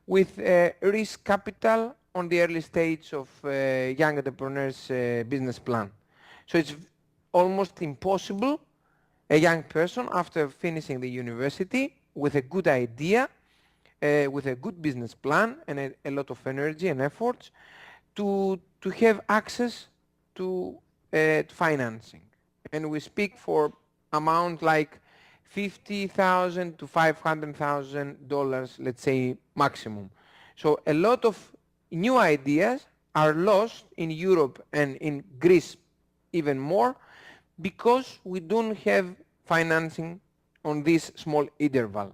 with risk capital on the early stage of young entrepreneurs' business plan. So it's almost impossible a young person after finishing the university with a good idea, with a good business plan and a lot of energy and efforts to have access to financing. And we speak for amount like $50,000 to $500,000, let's say, maximum. So a lot of new ideas are lost in Europe and in Greece even more because we don't have financing on this small interval.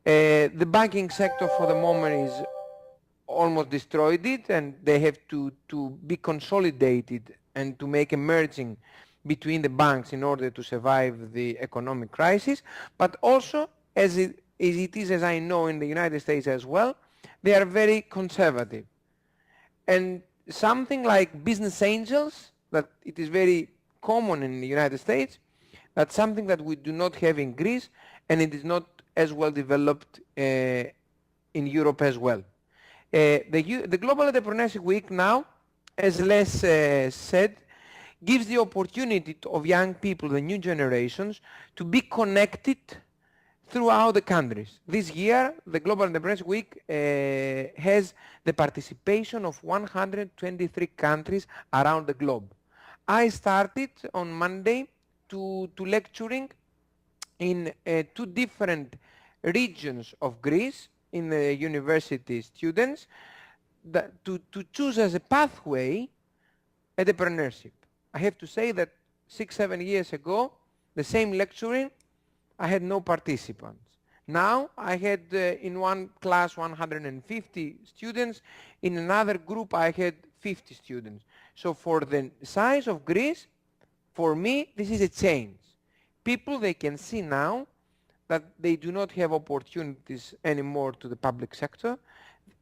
The banking sector for the moment is almost destroyed it, and they have to be consolidated and to make a merging between the banks in order to survive the economic crisis. But also, as it is, as I know, in the United States as well, they are very conservative. And something like business angels, that it is very common in the United States, that's something that we do not have in Greece, and it is not as well developed in Europe as well. The Global Entrepreneurship Week now, as Les said, gives the opportunity of young people, the new generations, to be connected throughout the countries. This year, the Global Entrepreneurship Week has the participation of 123 countries around the globe. I started on Monday to lecturing in 2 different regions of Greece in the university students to choose as a pathway entrepreneurship. I have to say that 6-7 years ago, the same lecturing, I had no participants. Now I had in one class 150 students, in another group I had 50 students. So for the size of Greece, for me, this is a change. People, they can see now that they do not have opportunities anymore to the public sector.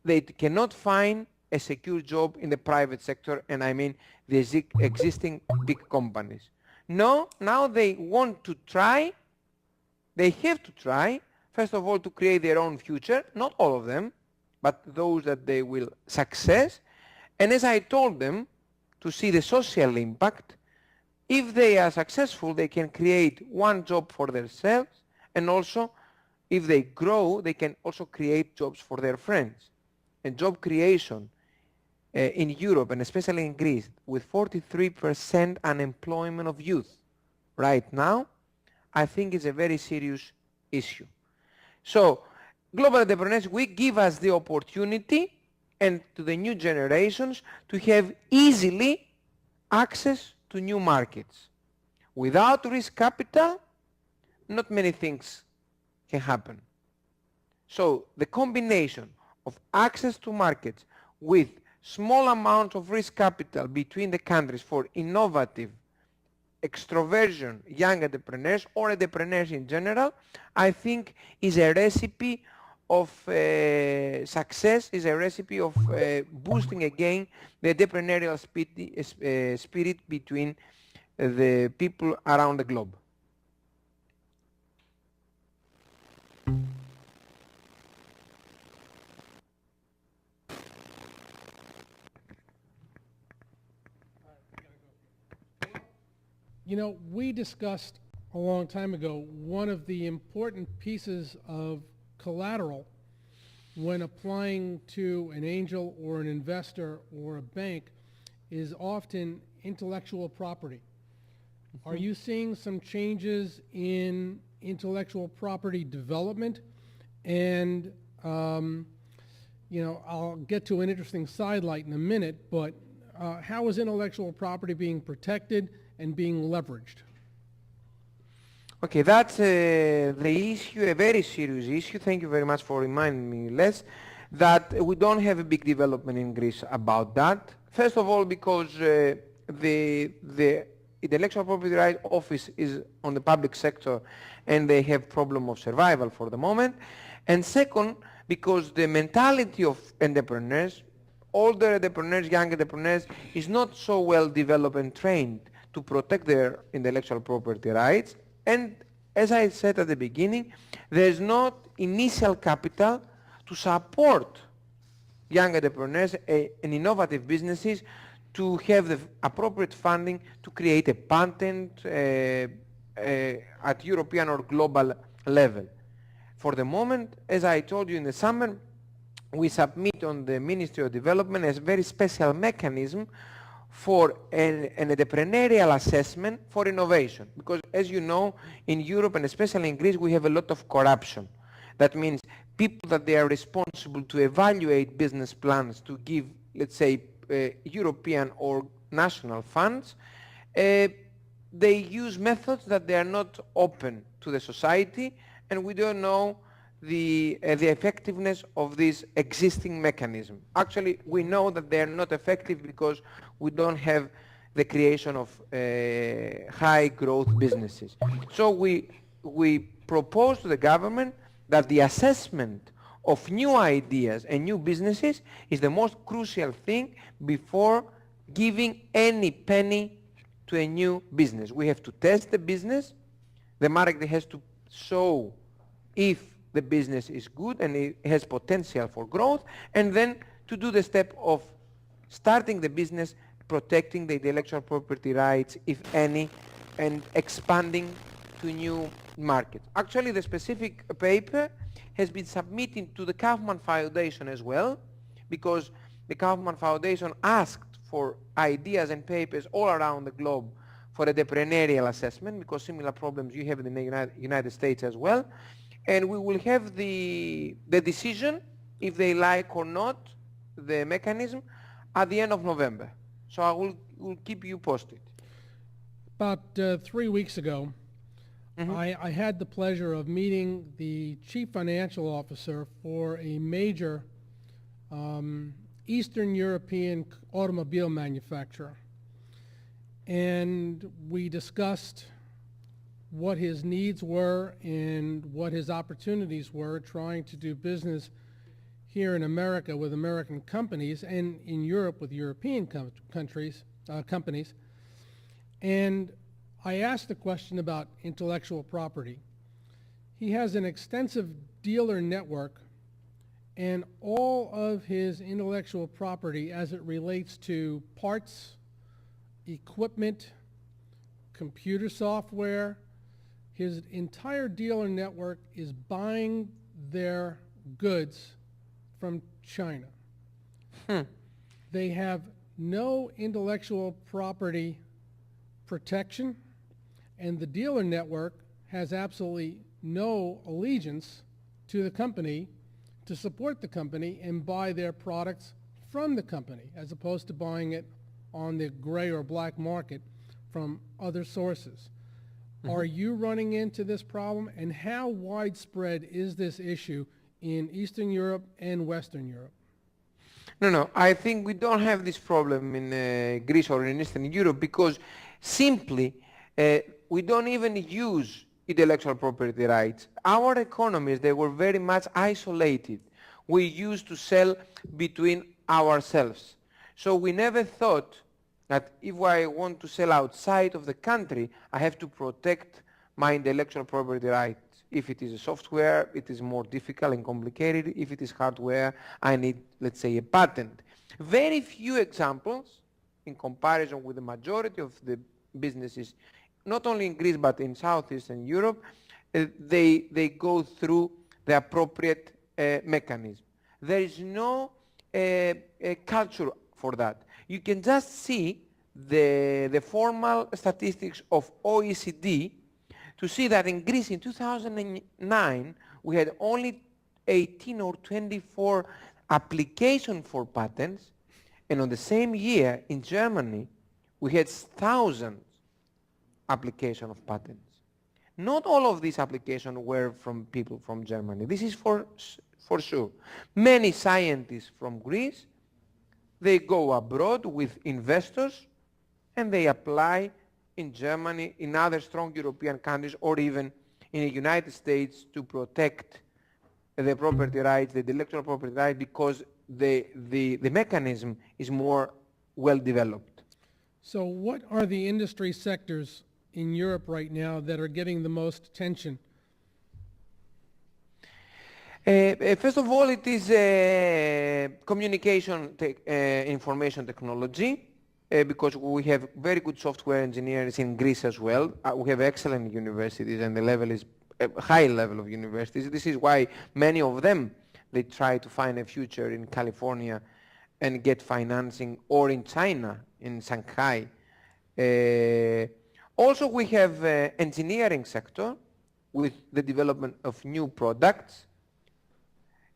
They cannot find a secure job in the private sector, and I mean the existing big companies. No, now they want to try, they have to try, first of all, to create their own future, not all of them, but those that they will success. And as I told them, to see the social impact, if they are successful, they can create one job for themselves, and also, if they grow, they can also create jobs for their friends. And job creation in Europe, and especially in Greece, with 43% unemployment of youth right now, I think is a very serious issue. So, Global Entrepreneurship Week gives us the opportunity, and to the new generations, to have easily access to new markets. Without risk capital, not many things can happen. So the combination of access to markets with small amount of risk capital between the countries for innovative, extroversion, young entrepreneurs or entrepreneurs in general, I think is a recipe of success, is a recipe of boosting again the entrepreneurial spirit between the people around the globe. You know, we discussed a long time ago, one of the important pieces of collateral when applying to an angel or an investor or a bank is often intellectual property. Mm-hmm. Are you seeing some changes in intellectual property development? And, you know, I'll get to an interesting sidelight in a minute, but how is intellectual property being protected and being leveraged? Okay, that's the issue, a very serious issue. Thank you very much for reminding me, Les, that we don't have a big development in Greece about that. First of all, because the intellectual property right office is on the public sector and they have problem of survival for the moment. And second, because the mentality of entrepreneurs, older entrepreneurs, young entrepreneurs, is not so well developed and trained to protect their intellectual property rights. And as I said at the beginning, there's not initial capital to support young entrepreneurs and innovative businesses to have the appropriate funding to create a patent at European or global level. For the moment, as I told you in the summer, we submit on the Ministry of Development a very special mechanism for an entrepreneurial assessment for innovation. Because as you know, in Europe and especially in Greece, we have a lot of corruption. That means people that they are responsible to evaluate business plans to give, let's say, European or national funds, they use methods that they are not open to the society, and we don't know the effectiveness of this existing mechanism. Actually, we know that they are not effective because we don't have the creation of high growth businesses. So we propose to the government that the assessment of new ideas and new businesses is the most crucial thing before giving any penny to a new business. We have to test the business. The market has to show if the business is good and it has potential for growth, and then to do the step of starting the business, protecting the intellectual property rights, if any, and expanding to new markets. Actually, the specific paper has been submitted to the Kaufman Foundation as well, because the Kaufman Foundation asked for ideas and papers all around the globe for entrepreneurial assessment, because similar problems you have in the United States as well. And we will have the decision, if they like or not, the mechanism, at the end of November. So I will keep you posted. About 3 weeks ago, I had the pleasure of meeting the chief financial officer for a major Eastern European automobile manufacturer. And we discussed what his needs were and what his opportunities were trying to do business here in America with American companies and in Europe with European companies. And I asked the question about intellectual property. He has an extensive dealer network, and all of his intellectual property as it relates to parts, equipment, computer software, his entire dealer network is buying their goods from China. They have no intellectual property protection, and the dealer network has absolutely no allegiance to the company to support the company and buy their products from the company, as opposed to buying it on the gray or black market from other sources. Are you running into this problem, and how widespread is this issue in Eastern Europe and Western Europe? No, I think we don't have this problem in Greece or in Eastern Europe, because simply we don't even use intellectual property rights. Our economies, they were very much isolated. We used to sell between ourselves. So we never thought that if I want to sell outside of the country, I have to protect my intellectual property rights. If it is a software, it is more difficult and complicated. If it is hardware, I need, let's say, a patent. Very few examples, in comparison with the majority of the businesses, not only in Greece but in Southeastern Europe, they go through the appropriate mechanism. There is no culture for that. You can just see the formal statistics of OECD to see that in Greece in 2009 we had only 18 or 24 applications for patents, And on the same year, in Germany, we had thousands application of patents. Not all of these applications were from people from Germany. This is for sure. Many scientists from Greece, they go abroad with investors and they apply in Germany, in other strong European countries, or even in the United States to protect the property rights, the intellectual property rights, because the mechanism is more well developed. So what are the industry sectors in Europe right now that are getting the most attention? First of all, it is communication information technology, because we have very good software engineers in Greece as well. We have excellent universities, and the level is a high level of universities. This is why many of them, they try to find a future in California and get financing, or in China, in Shanghai. Also, we have engineering sector with the development of new products,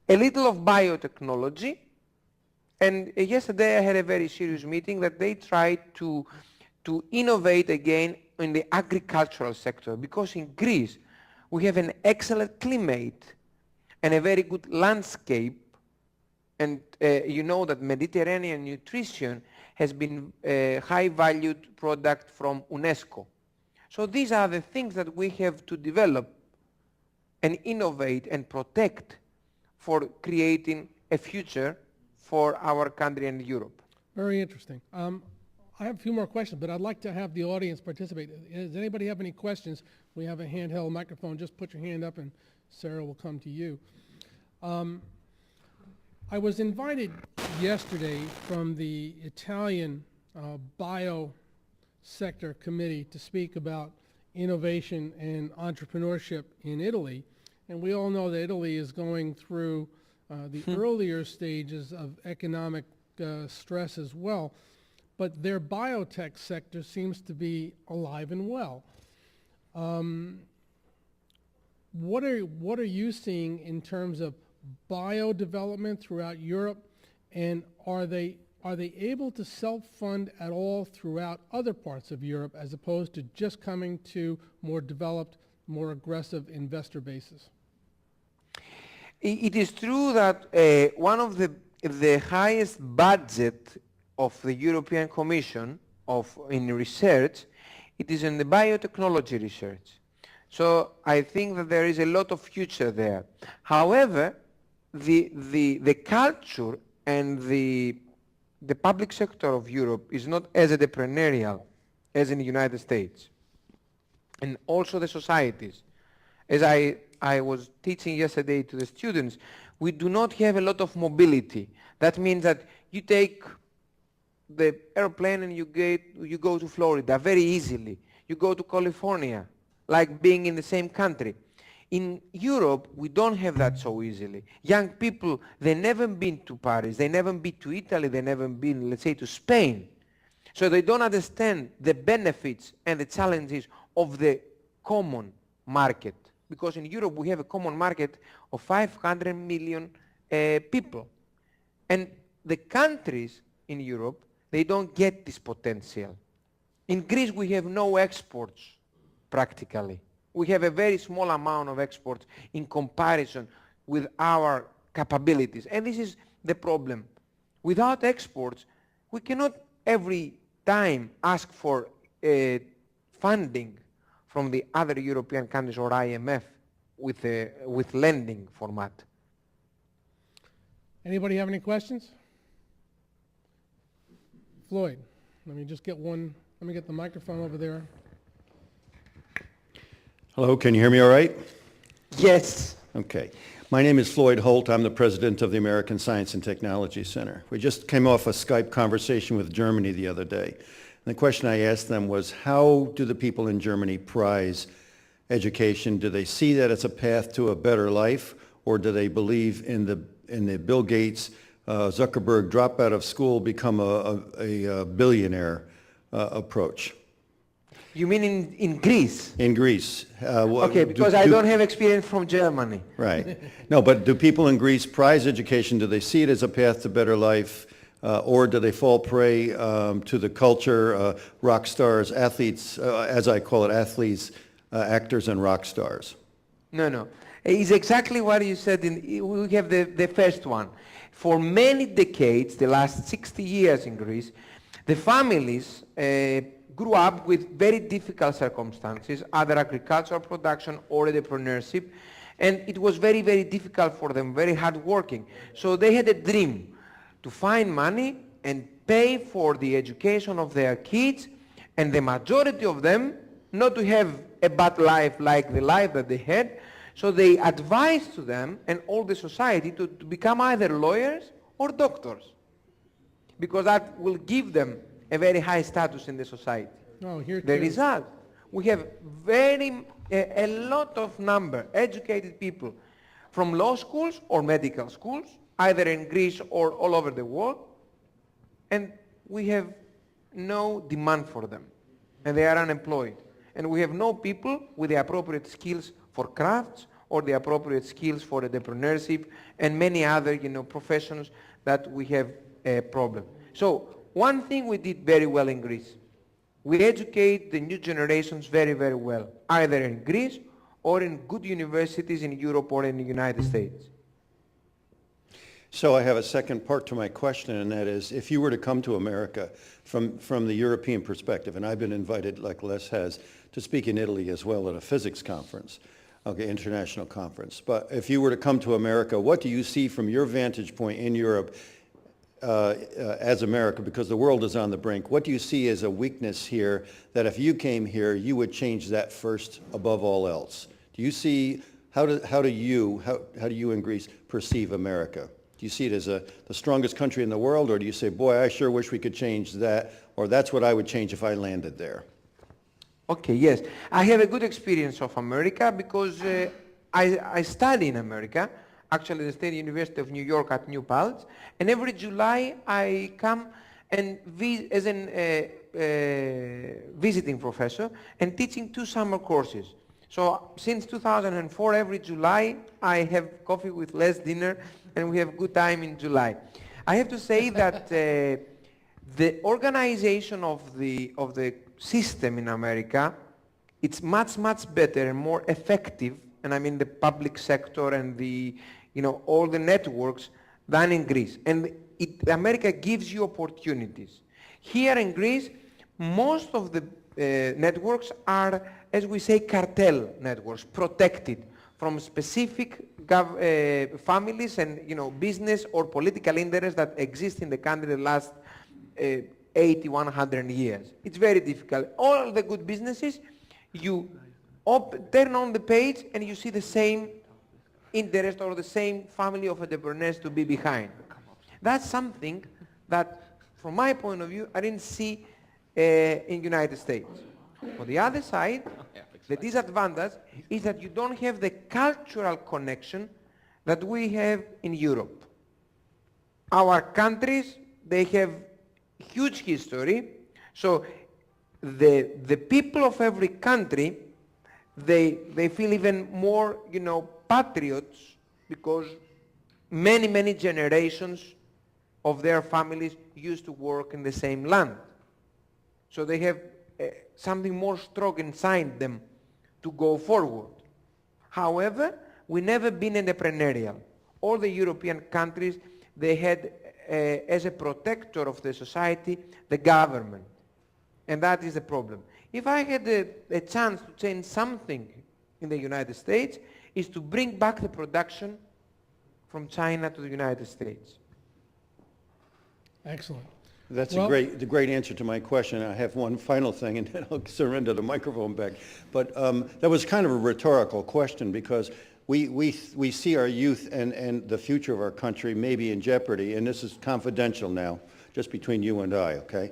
a little of biotechnology, and yesterday I had a very serious meeting that they tried to innovate again in the agricultural sector, because in Greece we have an excellent climate and a very good landscape, and you know that Mediterranean nutrition has been a high valued product from UNESCO. So these are the things that we have to develop and innovate and protect for creating a future for our country and Europe. Very interesting. I have a few more questions, but I'd like to have the audience participate. Does anybody have any questions? We have a handheld microphone. Just put your hand up and Sarah will come to you. I was invited yesterday from the Italian bio sector committee to speak about innovation and entrepreneurship in Italy. And we all know that Italy is going through the earlier stages of economic stress as well, but their biotech sector seems to be alive and well. What are you seeing in terms of bio development throughout Europe, and are they able to self-fund at all throughout other parts of Europe, as opposed to just coming to more developed, more aggressive investor bases? It is true that one of the highest budget of the European Commission in research, it is in the biotechnology research. So I think that there is a lot of future there. However, the culture and the public sector of Europe is not as entrepreneurial as in the United States. And also the societies. As I was teaching yesterday to the students, we do not have a lot of mobility. That means that you take the airplane and you go to Florida very easily. You go to California, like being in the same country. In Europe, we don't have that so easily. Young people, they never been to Paris, they never been to Italy, they never been, let's say, to Spain. So they don't understand the benefits and the challenges of the common market. Because in Europe, we have a common market of 500 million people. And the countries in Europe, they don't get this potential. In Greece, we have no exports, practically. We have a very small amount of exports in comparison with our capabilities. And this is the problem. Without exports, we cannot every time ask for funding from the other European countries or IMF with lending format. Anybody have any questions? Floyd, let me just get one. Let me get the microphone over there. Hello, can you hear me all right? Yes. Okay. My name is Floyd Holt. I'm the president of the American Science and Technology Center. We just came off a Skype conversation with Germany the other day. And the question I asked them was, how do the people in Germany prize education? Do they see that it's a path to a better life, or do they believe in the Bill Gates, Zuckerberg drop out of school, become a billionaire approach? You mean in Greece? In Greece. Okay, because I don't have experience from Germany. Right. No, but do people in Greece prize education? Do they see it as a path to better life, Or do they fall prey to the culture, rock stars, athletes, as I call it, athletes, actors and rock stars? No, no. It's exactly what you said. We have the first one. For many decades, the last 60 years in Greece, the families grew up with very difficult circumstances, either agricultural production or entrepreneurship, and it was very, very difficult for them, very hard working. So they had a dream to find money and pay for the education of their kids, and the majority of them not to have a bad life like the life that they had. So they advised to them and all the society to become either lawyers or doctors, because that will give them a very high status in the society. No, here The too. result, we have a lot of educated people from law schools or medical schools, either in Greece or all over the world, and we have no demand for them, and they are unemployed. And we have no people with the appropriate skills for crafts or the appropriate skills for entrepreneurship and many other, professions that we have a problem. So one thing we did very well in Greece, we educate the new generations very, very well, either in Greece or in good universities in Europe or in the United States. So I have a second part to my question, and that is, if you were to come to America from the European perspective, and I've been invited, like Les has, to speak in Italy as well at a physics conference, okay, international conference. But if you were to come to America, what do you see from your vantage point in Europe as America, because the world is on the brink? What do you see as a weakness here that if you came here, you would change that first above all else? Do you see, how do you in Greece perceive America? Do you see it as the strongest country in the world, or do you say, boy, I sure wish we could change that, or that's what I would change if I landed there? Okay, yes. I have a good experience of America because I study in America, actually the State University of New York at New Paltz, and every July I come and as a visiting professor and teaching 2 summer courses. So since 2004, every July I have coffee with Les, dinner, and we have good time in July. I have to say that the organization of the system in America, it's much, much better and more effective, and I mean the public sector and all the networks, than in Greece. And America gives you opportunities. Here in Greece, most of the networks are, as we say, cartel networks, protected from specific families and business or political interests that exist in the country the last 80, 100 years. It's very difficult. All the good businesses, you turn on the page and you see the same interest or the same family of entrepreneurs to be behind. That's something that, from my point of view, I didn't see in United States. On the other side, the disadvantage is that you don't have the cultural connection that we have in Europe. Our countries, they have huge history, so the people of every country, they feel even more, patriots, because many generations of their families used to work in the same land. So they have something more strong inside them to go forward. However, we never been entrepreneurial. All the European countries, they had as a protector of the society, the government. And that is the problem. If I had a chance to change something in the United States, is to bring back the production from China to the United States. Excellent. That's Well- the great answer to my question. I have one final thing, and then I'll surrender the microphone back. But that was kind of a rhetorical question, because we see our youth and the future of our country may be in jeopardy, and this is confidential now, just between you and I, okay?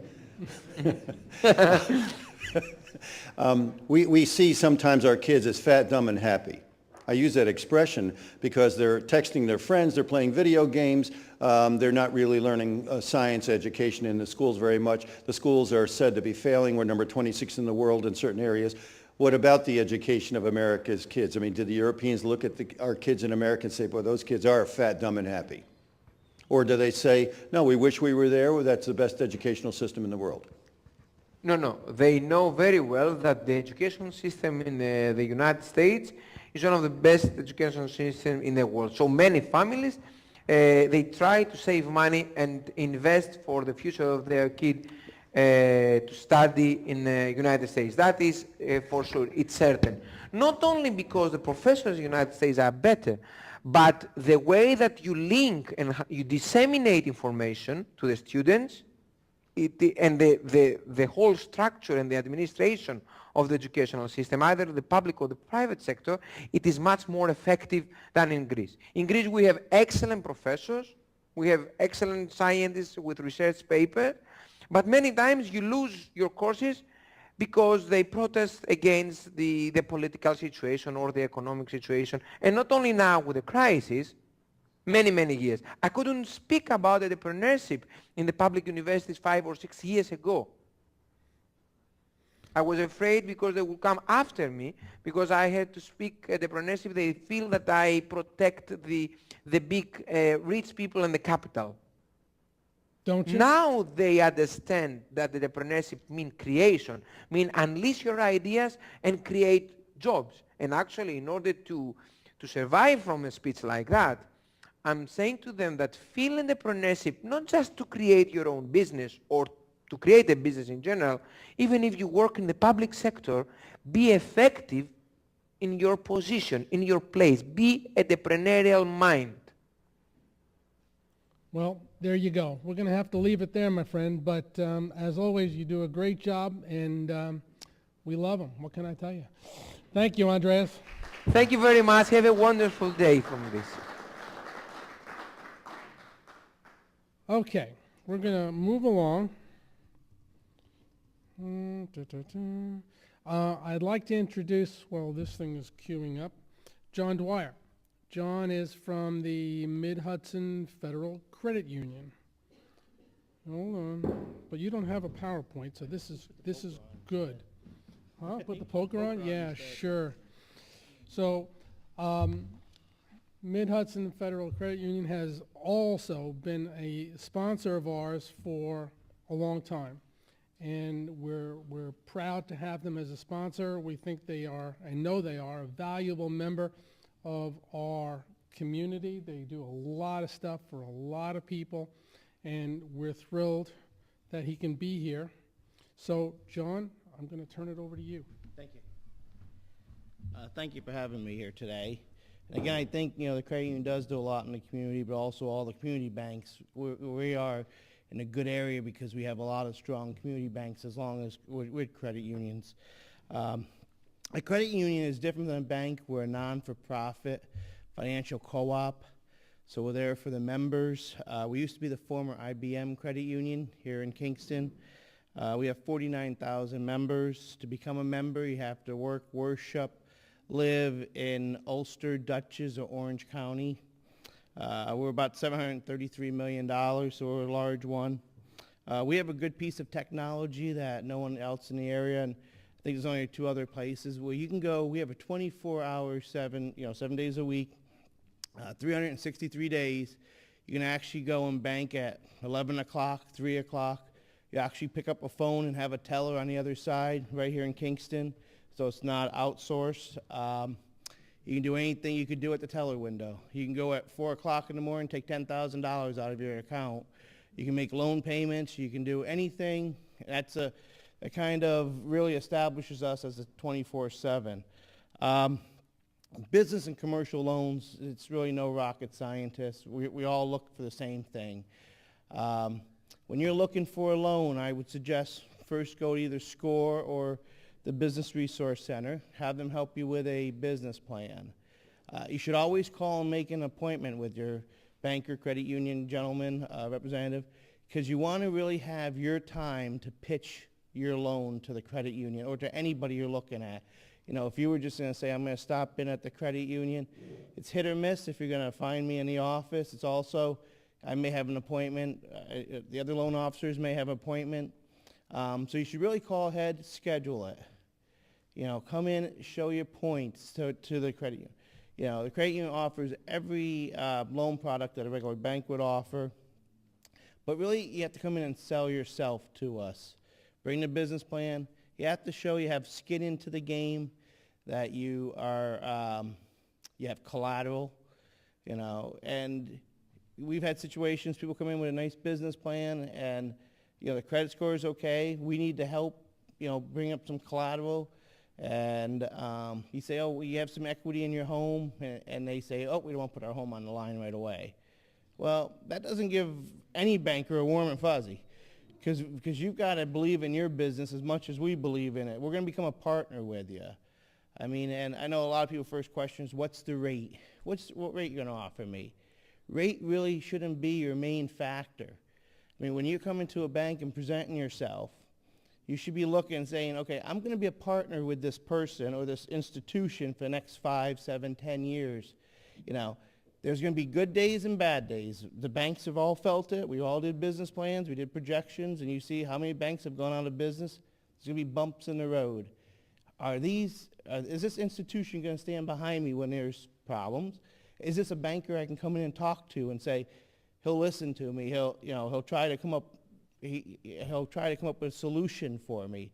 We see sometimes our kids as fat, dumb, and happy. I use that expression because they're texting their friends, they're playing video games, they're not really learning science education in the schools very much. The schools are said to be failing. We're number 26 in the world in certain areas. What about the education of America's kids? I mean, do the Europeans look at our kids in America and say, boy, those kids are fat, dumb, and happy? Or do they say, no, we wish we were there, or that's the best educational system in the world? No, no. They know very well that the education system in the United States is one of the best education systems in the world. So many families, they try to save money and invest for the future of their kid to study in the United States. That is for sure, it's certain. Not only because the professors in the United States are better, but the way that you link and you disseminate information to the students, and the whole structure and the administration of the educational system, either the public or the private sector, it is much more effective than in Greece. In Greece we have excellent professors, we have excellent scientists with research papers, but many times you lose your courses because they protest against the political situation or the economic situation. And not only now with the crisis, many, many years. I couldn't speak about entrepreneurship in the public universities 5 or 6 years ago. I was afraid because they would come after me because I had to speak entrepreneurship. They feel that I protect the big rich people in the capital. Don't you? Now they understand that entrepreneurship means creation, means unleash your ideas and create jobs. And actually, in order to survive from a speech like that, I'm saying to them that feel entrepreneurship not just to create your own business or to create a business in general, even if you work in the public sector, be effective in your position, in your place. Be entrepreneurial mind. Well, there you go. We're going to have to leave it there, my friend. But as always, you do a great job, and we love them. What can I tell you? Thank you, Andreas. Thank you very much. Have a wonderful day from this. Okay, we're going to move along. I'd like to introduce, well, this thing is queuing up, John Dwyer. John is from the Mid-Hudson Federal Credit Union. Hold on, but you don't have a PowerPoint, so this is good. Huh? Put the poker on? Yeah, sure. So, Mid-Hudson Federal Credit Union has also been a sponsor of ours for a long time. And we're proud to have them as a sponsor. We think they are, I know they are, a valuable member of our community. They do a lot of stuff for a lot of people, and we're thrilled that he can be here. So, John, I'm going to turn it over to you. Thank you. Thank you for having me here today. And again, I think the credit union does do a lot in the community, but also all the community banks. We are in a good area because we have a lot of strong community banks as long as with credit unions. A credit union is different than a bank. We're a non-for-profit financial co-op, so we're there for the members. We used to be the former IBM credit union here in Kingston. We have 49,000 members. To become a member, you have to work, worship, live in Ulster, Dutchess, or Orange County. We're about $733 million, so we're a large one. We have a good piece of technology that no one else in the area, and I think there's only 2 other places where you can go. We have a 24-hour, 7 days a week, 363 days. You can actually go and bank at 11 o'clock, 3 o'clock. You actually pick up a phone and have a teller on the other side right here in Kingston, so it's not outsourced. You can do anything you could do at the teller window. You can go at 4 o'clock in the morning, take $10,000 out of your account. You can make loan payments. You can do anything. That kind of really establishes us as a 24/7. Business and commercial loans, it's really no rocket scientist. We all look for the same thing. When you're looking for a loan, I would suggest first go to either SCORE or the Business Resource Center. Have them help you with a business plan. You should always call and make an appointment with your banker, credit union gentleman, representative, because you want to really have your time to pitch your loan to the credit union or to anybody you're looking at. If you were just going to say, I'm going to stop in at the credit union, it's hit or miss if you're going to find me in the office. It's also, I may have an appointment. The other loan officers may have an appointment. So you should really call ahead, schedule it. Come in, show your points to the credit union. You know, the credit union offers every loan product that a regular bank would offer, but really you have to come in and sell yourself to us. Bring the business plan. You have to show you have skin into the game, that you are, you have collateral, you know, and we've had situations, people come in with a nice business plan and, you know, the credit score is okay. We need to help, you know, bring up some collateral. And you say, oh, well, you have some equity in your home, and they say, oh, we don't want to put our home on the line right away. Well, that doesn't give any banker a warm and fuzzy, because you've got to believe in your business as much as we believe in it. We're going to become a partner with you. I mean, and I know a lot of people's first question is, what's the rate? What rate you going to offer me? Rate really shouldn't be your main factor. I mean, when you come into a bank and presenting yourself, you should be looking and saying, okay, I'm going to be a partner with this person or this institution for the next 5, 7, 10 years. You know, there's going to be good days and bad days. The banks have all felt it. We all did business plans. We did projections. And you see how many banks have gone out of business. There's going to be bumps in the road. Is this institution going to stand behind me when there's problems? Is this a banker I can come in and talk to and say, he'll listen to me. He'll try to come up with a solution for me.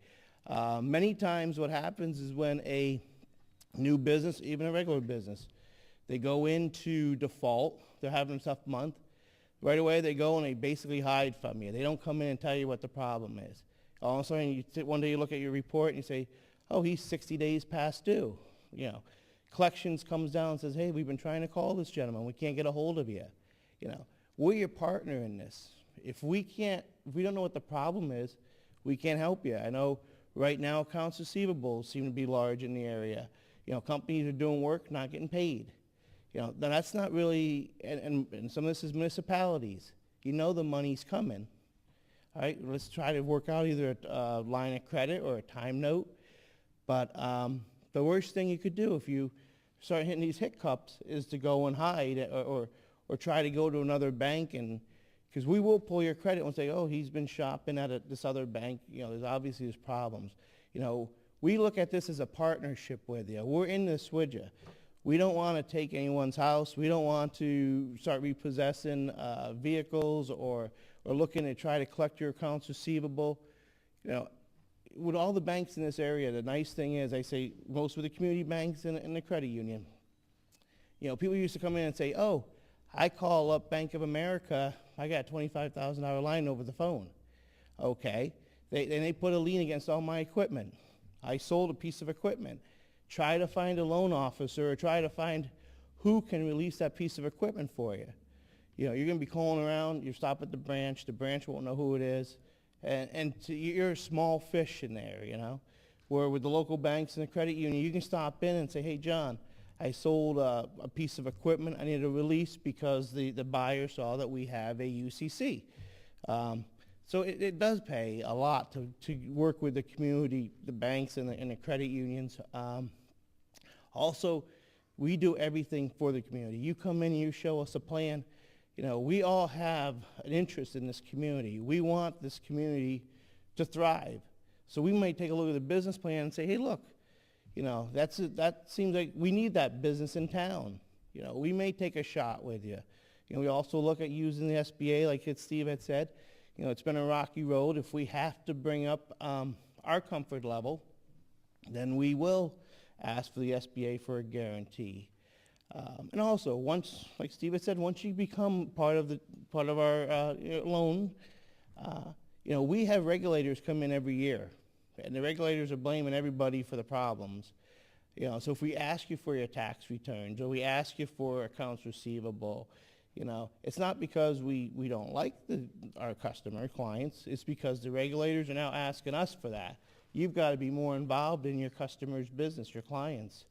Many times what happens is when a new business, even a regular business, they go into default, they're having a tough month, right away they go and they basically hide from you. They don't come in and tell you what the problem is. All of a sudden, one day you look at your report and you say, oh, he's 60 days past due. You know, collections comes down and says, hey, we've been trying to call this gentleman. We can't get a hold of you. You know, we're your partner in this. If we don't know what the problem is, we can't help you. I know right now accounts receivables seem to be large in the area. You know, companies are doing work, not getting paid. You know, now that's not really, and some of this is municipalities. You know the money's coming. All right, let's try to work out either a line of credit or a time note. But the worst thing you could do if you start hitting these hiccups is to go and hide or try to go to another bank, and because we will pull your credit and say, oh, he's been shopping at this other bank. You know, there's problems. You know, we look at this as a partnership with you. We're in this with you. We don't want to take anyone's house. We don't want to start repossessing vehicles or looking to try to collect your accounts receivable. You know, with all the banks in this area, the nice thing is, I say most of the community banks and the credit union, you know, people used to come in and say, oh, I call up Bank of America, I got a $25,000 line over the phone. Okay, they put a lien against all my equipment. I sold a piece of equipment. Try to find a loan officer or try to find who can release that piece of equipment for you. You know, you're going to be calling around, you stop at the branch won't know who it is, and you're a small fish in there, you know, where with the local banks and the credit union, you can stop in and say, hey, John, I sold a piece of equipment. I need a release because the buyer saw that we have a UCC. So it does pay a lot to work with the community, the banks, and the credit unions. Also, we do everything for the community. You come in and you show us a plan. You know, we all have an interest in this community. We want this community to thrive. So we might take a look at the business plan and say, hey, look, you know, that seems like we need that business in town. You know, we may take a shot with you. You know, we also look at using the SBA, like Steve had said. You know, it's been a rocky road. If we have to bring up our comfort level, then we will ask for the SBA for a guarantee. And also, once, like Steve had said, once you become part of our loan, you know, we have regulators come in every year, and the regulators are blaming everybody for the problems. You know, so if we ask you for your tax returns or we ask you for accounts receivable, you know, it's not because we don't like our clients. It's because the regulators are now asking us for that. You've got to be more involved in your customers' business, your clients.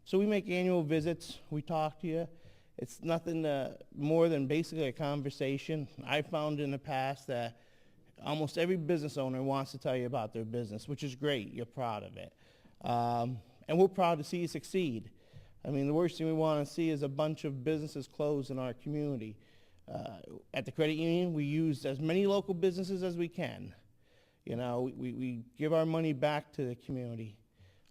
So we make annual visits. We talk to you. It's nothing more than basically a conversation. I found in the past that almost every business owner wants to tell you about their business, which is great. You're proud of it. And we're proud to see you succeed. I mean, the worst thing we want to see is a bunch of businesses close in our community. At the credit union, we use as many local businesses as we can. You know, we give our money back to the community.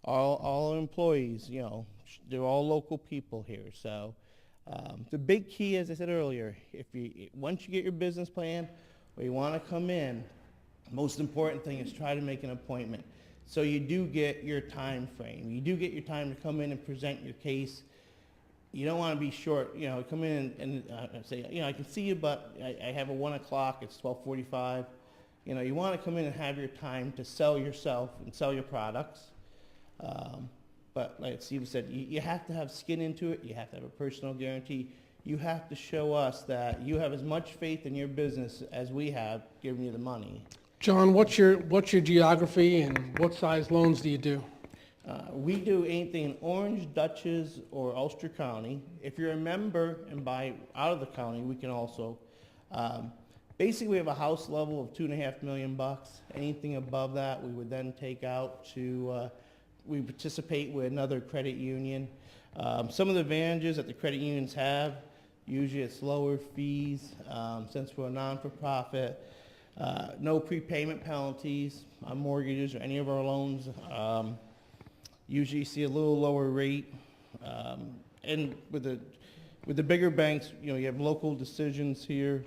All our employees, you know, they're all local people here. So the big key, as I said earlier, once you get your business plan or you want to come in, most important thing is try to make an appointment. So you do get your time frame. You do get your time to come in and present your case. You don't want to be short, come in and say, I can see you, but I have a 1 o'clock, it's 12:45. You want to come in and have your time to sell yourself and sell your products. But like Steve said, you have to have skin into it. You have to have a personal guarantee. You have to show us that you have as much faith in your business as we have giving you the money. John, what's your geography and what size loans do you do? We do anything in Orange, Dutchess, or Ulster County. If you're a member and buy out of the county, we can also. Basically, we have a house level of $2.5 million. Anything above that, we would then take out to. We participate with another credit union. Some of the advantages that the credit unions have, usually it's lower fees, since we're a non-for-profit. No prepayment penalties on mortgages or any of our loans. Usually you see a little lower rate. And with the bigger banks, you have local decisions here.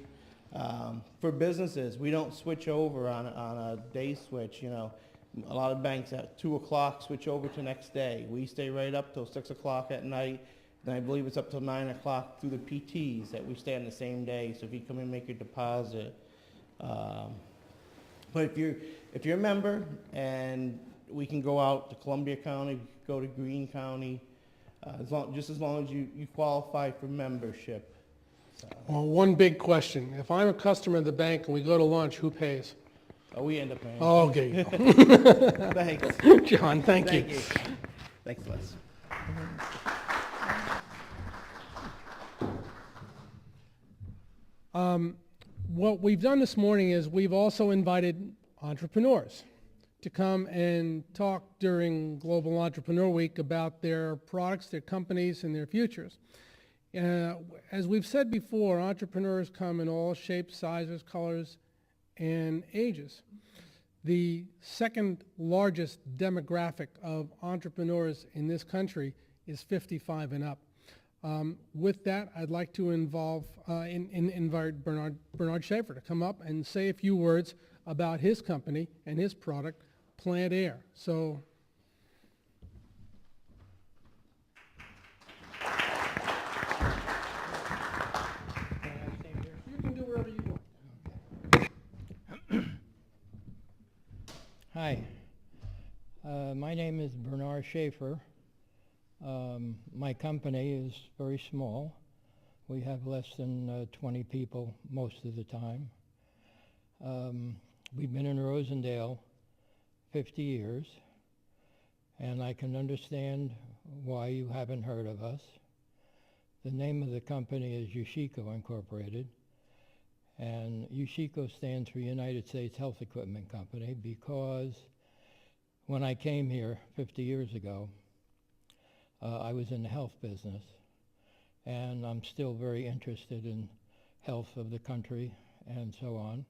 For businesses, we don't switch over on a day switch. A lot of banks at 2 o'clock switch over to next day. We stay right up till 6 o'clock at night. And I believe it's up till 9 o'clock through the PTs that we stay on the same day. So if you come in and make your deposit. But if you're a member and we can go out to Columbia County, go to Greene County, just as long as you qualify for membership. So. Well, one big question. If I'm a customer of the bank and we go to lunch, who pays? Oh, we end up paying. Oh, okay. You go. Thanks. John, thank you. Thanks, Les. What we've done this morning is we've also invited entrepreneurs to come and talk during Global Entrepreneur Week about their products, their companies, and their futures. As we've said before, entrepreneurs come in all shapes, sizes, colors, and ages. The second largest demographic of entrepreneurs in this country is 55 and up. With that, I'd like to invite Bernard Schaefer to come up and say a few words about his company and his product, Plant Air. So. You can do wherever you want. Hi, my name is Bernard Schaefer. My company is very small. We have less than 20 people most of the time. We've been in Rosendale 50 years, and I can understand why you haven't heard of us. The name of the company is Yushiko Incorporated, and Yushiko stands for United States Health Equipment Company because when I came here 50 years ago, I was in the health business, and I'm still very interested in health of the country and so on.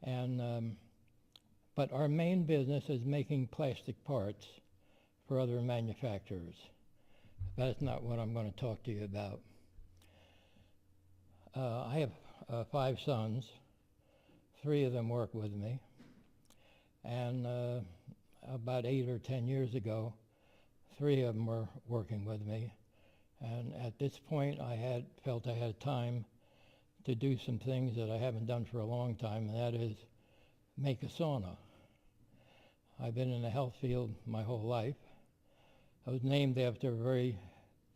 And but our main business is making plastic parts for other manufacturers. That's not what I'm going to talk to you about. I have 5 sons. 3 of them work with me. And about 8 or 10 years ago, 3 of them were working with me. And at this point, I felt I had time to do some things that I haven't done for a long time, and that is make a sauna. I've been in the health field my whole life. I was named after a very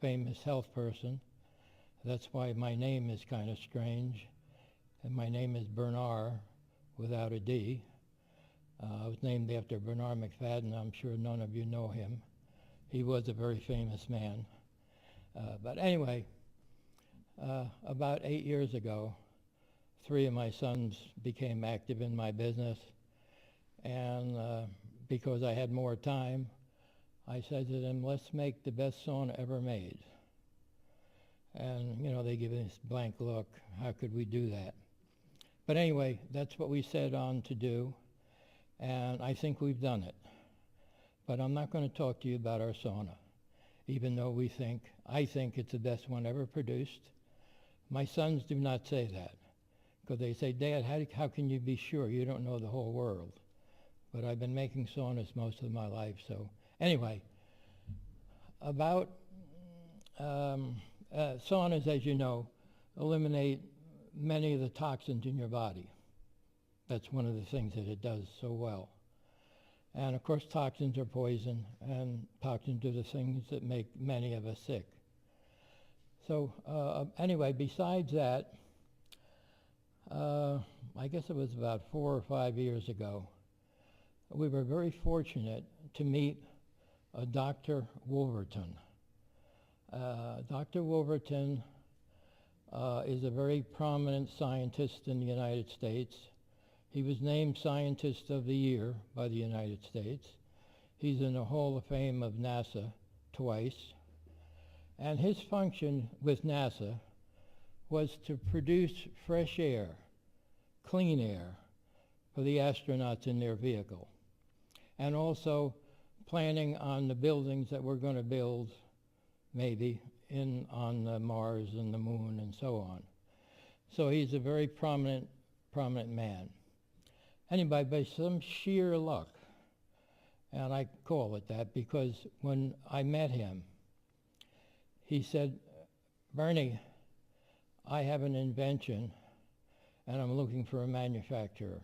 famous health person. That's why my name is kind of strange. And my name is Bernard without a D. I was named after Bernard McFadden. I'm sure none of you know him. He was a very famous man. But anyway, about 8 years ago, 3 of my sons became active in my business. And because I had more time, I said to them, let's make the best sauna ever made. And, they give me this blank look. How could we do that? But anyway, that's what we set on to do. And I think we've done it. But I'm not going to talk to you about our sauna. even though I think it's the best one ever produced. My sons do not say that, because they say, Dad, how can you be sure? You don't know the whole world. But I've been making saunas most of my life, so anyway, about saunas, as you know, eliminate many of the toxins in your body. That's one of the things that it does so well. And of course, toxins are poison, and toxins are the things that make many of us sick. So anyway, besides that, I guess it was about 4 or 5 years ago, we were very fortunate to meet Dr. Wolverton. Dr. Wolverton is a very prominent scientist in the United States. He was named Scientist of the Year by the United States. He's in the Hall of Fame of NASA twice. And his function with NASA was to produce fresh air, clean air, for the astronauts in their vehicle. And also planning on the buildings that we're going to build, maybe, on Mars and the Moon and so on. So he's a very prominent man. Anyway, by some sheer luck, and I call it that because when I met him, he said, Bernie, I have an invention and I'm looking for a manufacturer.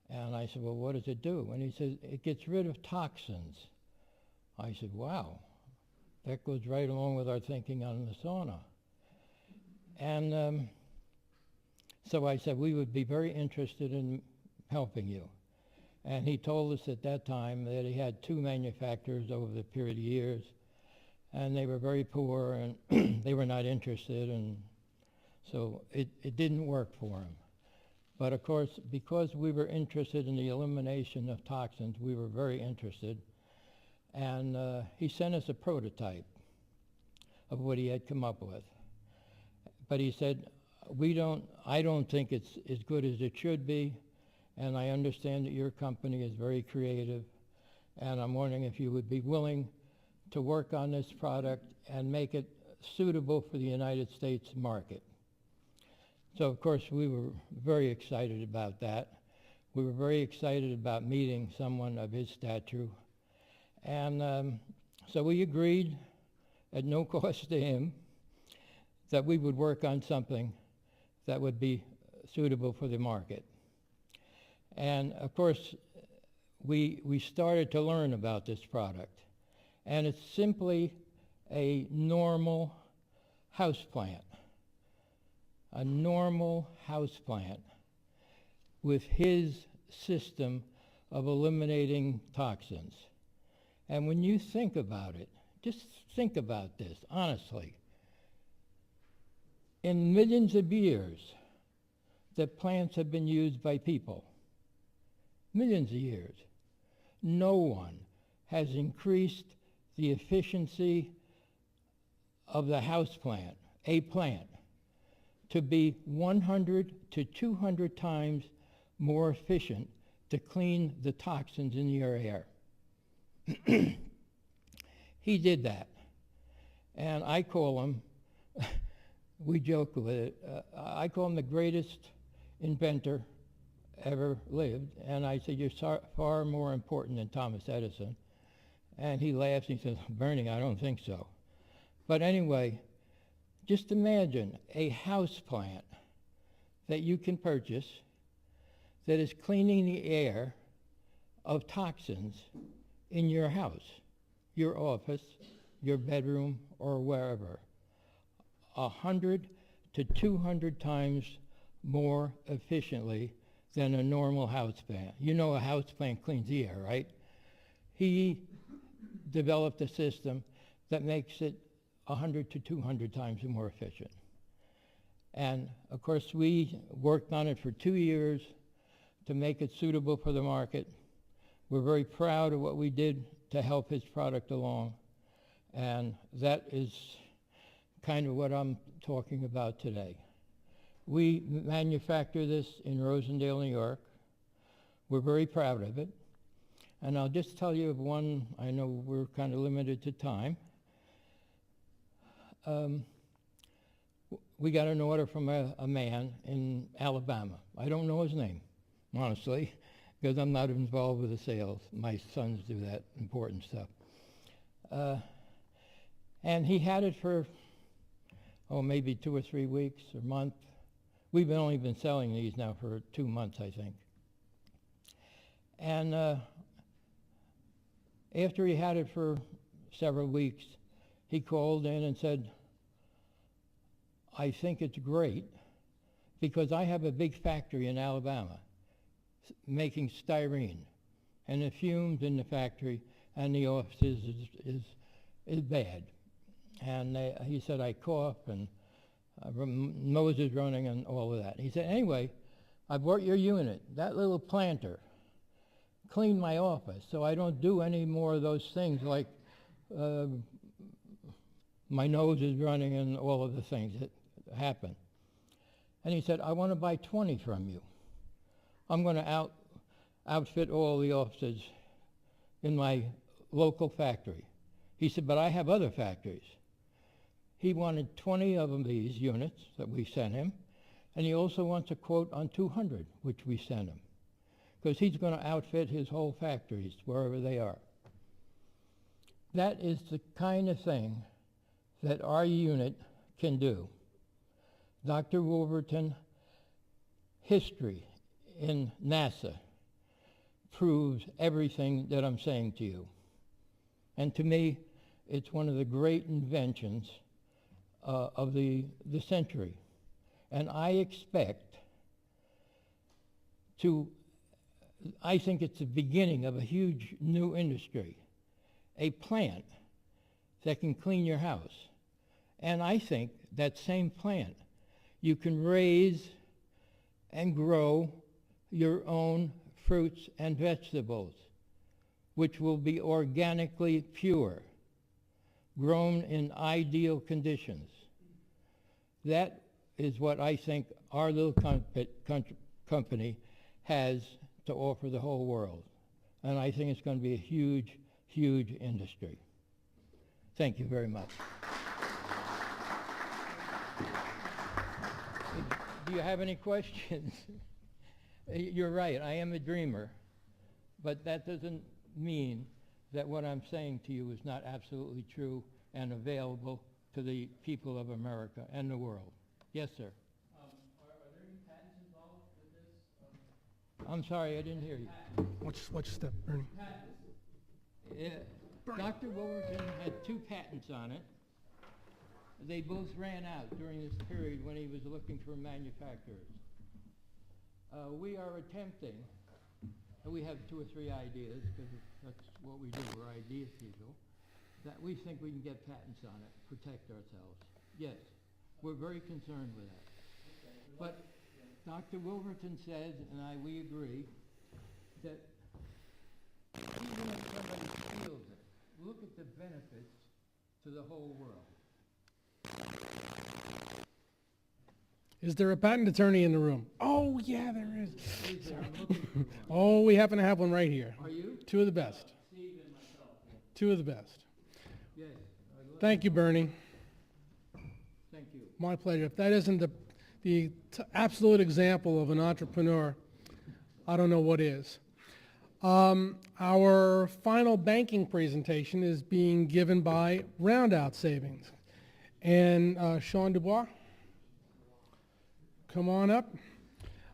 And I said, well, what does it do? And he said, it gets rid of toxins. I said, wow, that goes right along with our thinking on the sauna. And so I said, we would be very interested in helping you. And he told us at that time that he had 2 manufacturers over the period of years, and they were very poor, and they were not interested, and so it didn't work for him. But of course, because we were interested in the elimination of toxins, we were very interested, and he sent us a prototype of what he had come up with. But he said, I don't think it's as good as it should be, and I understand that your company is very creative, and I'm wondering if you would be willing to work on this product and make it suitable for the United States market. So of course we were very excited about that. We were very excited about meeting someone of his stature. And so we agreed at no cost to him that we would work on something that would be suitable for the market. And of course, we started to learn about this product. And it's simply a normal houseplant. A normal houseplant with his system of eliminating toxins. And when you think about it, just think about this, honestly. In millions of years that plants have been used by people, millions of years, no one has increased the efficiency of the houseplant, a plant, to be 100 to 200 times more efficient to clean the toxins in your air. He did that. And I call him, we joke with it, I call him the greatest inventor ever lived. And I said, you're far more important than Thomas Edison. And he laughs and he says, Bernie, I don't think so. But anyway, just imagine a house plant that you can purchase that is cleaning the air of toxins in your house, your office, your bedroom, or wherever. 100 to 200 times more efficiently than a normal house plant. You know a house plant cleans the air, right? He developed a system that makes it 100 to 200 times more efficient. And of course, we worked on it for 2 years to make it suitable for the market. We're very proud of what we did to help his product along. And that is kind of what I'm talking about today. We manufacture this in Rosendale, New York. We're very proud of it. And I'll just tell you of one, I know we're kind of limited to time. we got an order from a man in Alabama. I don't know his name, honestly, because I'm not involved with the sales. My sons do that important stuff. And he had it for, maybe 2 or 3 weeks or a month. We've only been selling these now for 2 months, I think. And after he had it for several weeks, he called in and said, I think it's great because I have a big factory in Alabama making styrene, and the fumes in the factory and the offices is bad. And he said, I cough and nose is running and all of that. He said, anyway, I bought your unit, that little planter, clean my office so I don't do any more of those things like my nose is running and all of the things that happen. And he said, I want to buy 20 from you. I'm going to outfit all the offices in my local factory. He said, but I have other factories. He wanted 20 of these units that we sent him, and he also wants a quote on 200, which we sent him, because he's going to outfit his whole factories wherever they are. That is the kind of thing that our unit can do. Dr. Wolverton, history in NASA proves everything that I'm saying to you. And to me, it's one of the great inventions of the century. And I think it's the beginning of a huge new industry, a plant that can clean your house. And I think that same plant, you can raise and grow your own fruits and vegetables, which will be organically pure, grown in ideal conditions. That is what I think our little company has to offer the whole world. And I think it's going to be a huge, huge industry. Thank you very much. Do you have any questions? You're right, I am a dreamer, but that doesn't mean that what I'm saying to you is not absolutely true and available to the people of America and the world. Yes, sir. Are there any patents involved with this? I'm sorry, I didn't hear you. Watch your step, Bernie. Patents. Dr. Wolverton had 2 patents on it. They both ran out during this period when he was looking for manufacturers. We are attempting, and we have 2 or 3 ideas, because that's what we do, we're idea people, that we think we can get patents on it, protect ourselves. Yes, we're very concerned with that. But Dr. Wolverton said, and we agree, that even if somebody steals it, look at the benefits to the whole world. Is there a patent attorney in the room? Oh, yeah, there is. Is there? I'm looking for one. Oh, we happen to have one right here. Are you? 2 of the best. Steve and myself. 2 of the best. Yes. Thank you, Bernie. Thank you. My pleasure. If that isn't the absolute example of an entrepreneur, I don't know what is. Our final banking presentation is being given by Roundout Savings. And Sean Dubois, come on up.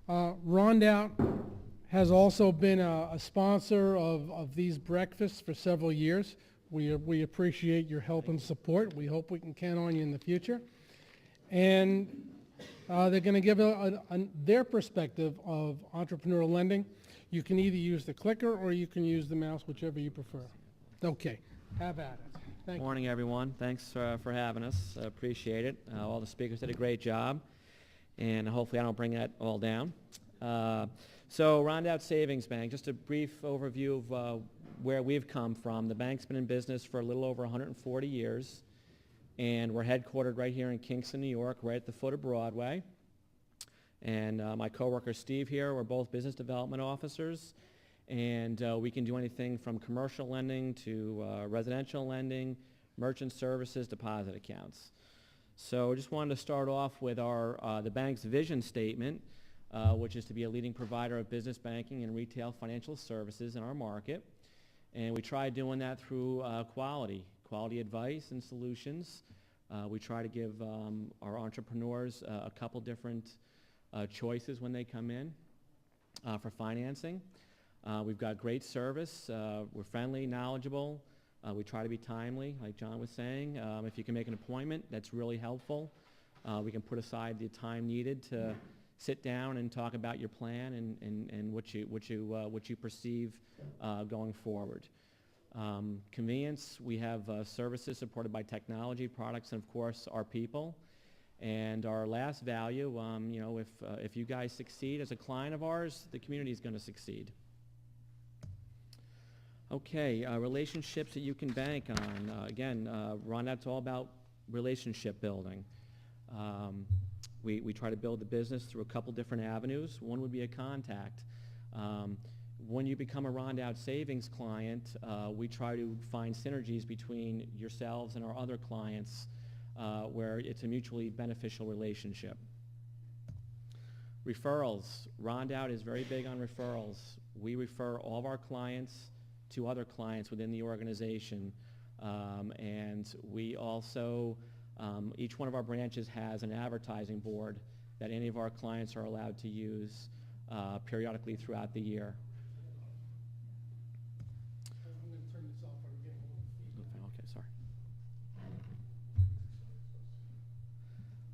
Roundout has also been a sponsor of these breakfasts for several years. We appreciate your help and support. We hope we can count on you in the future. And they're going to give their perspective of entrepreneurial lending. You can either use the clicker or you can use the mouse, whichever you prefer. Okay, have at it. Thank you. Morning, everyone. Thanks for having us. Appreciate it. All the speakers did a great job, and hopefully I don't bring that all down. So Roundout Savings Bank, just a brief overview of where we've come from. The bank's been in business for a little over 140 years, and we're headquartered right here in Kingston, New York, right at the foot of Broadway. And my coworker Steve here, we're both business development officers, and we can do anything from commercial lending to residential lending, merchant services, deposit accounts. So I just wanted to start off with the bank's vision statement, which is to be a leading provider of business banking and retail financial services in our market. And we try doing that through quality advice and solutions. We try to give our entrepreneurs a couple different choices when they come in for financing. We've got great service. We're friendly, knowledgeable. We try to be timely, like John was saying. If you can make an appointment, that's really helpful. We can put aside the time needed to sit down and talk about your plan and what you perceive going forward. Convenience, we have services supported by technology, products, and of course our people. And our last value, if you guys succeed as a client of ours, the community is going to succeed. Okay, relationships that you can bank on. Again, Ron, that's all about relationship building. We try to build the business through a couple different avenues. One would be a contact. When you become a Rondout Savings client, we try to find synergies between yourselves and our other clients where it's a mutually beneficial relationship. Referrals. Rondout is very big on referrals. We refer all of our clients to other clients within the organization. And we also, each one of our branches has an advertising board that any of our clients are allowed to use periodically throughout the year. I'm going to turn this off. I'm getting a little feedback. Okay,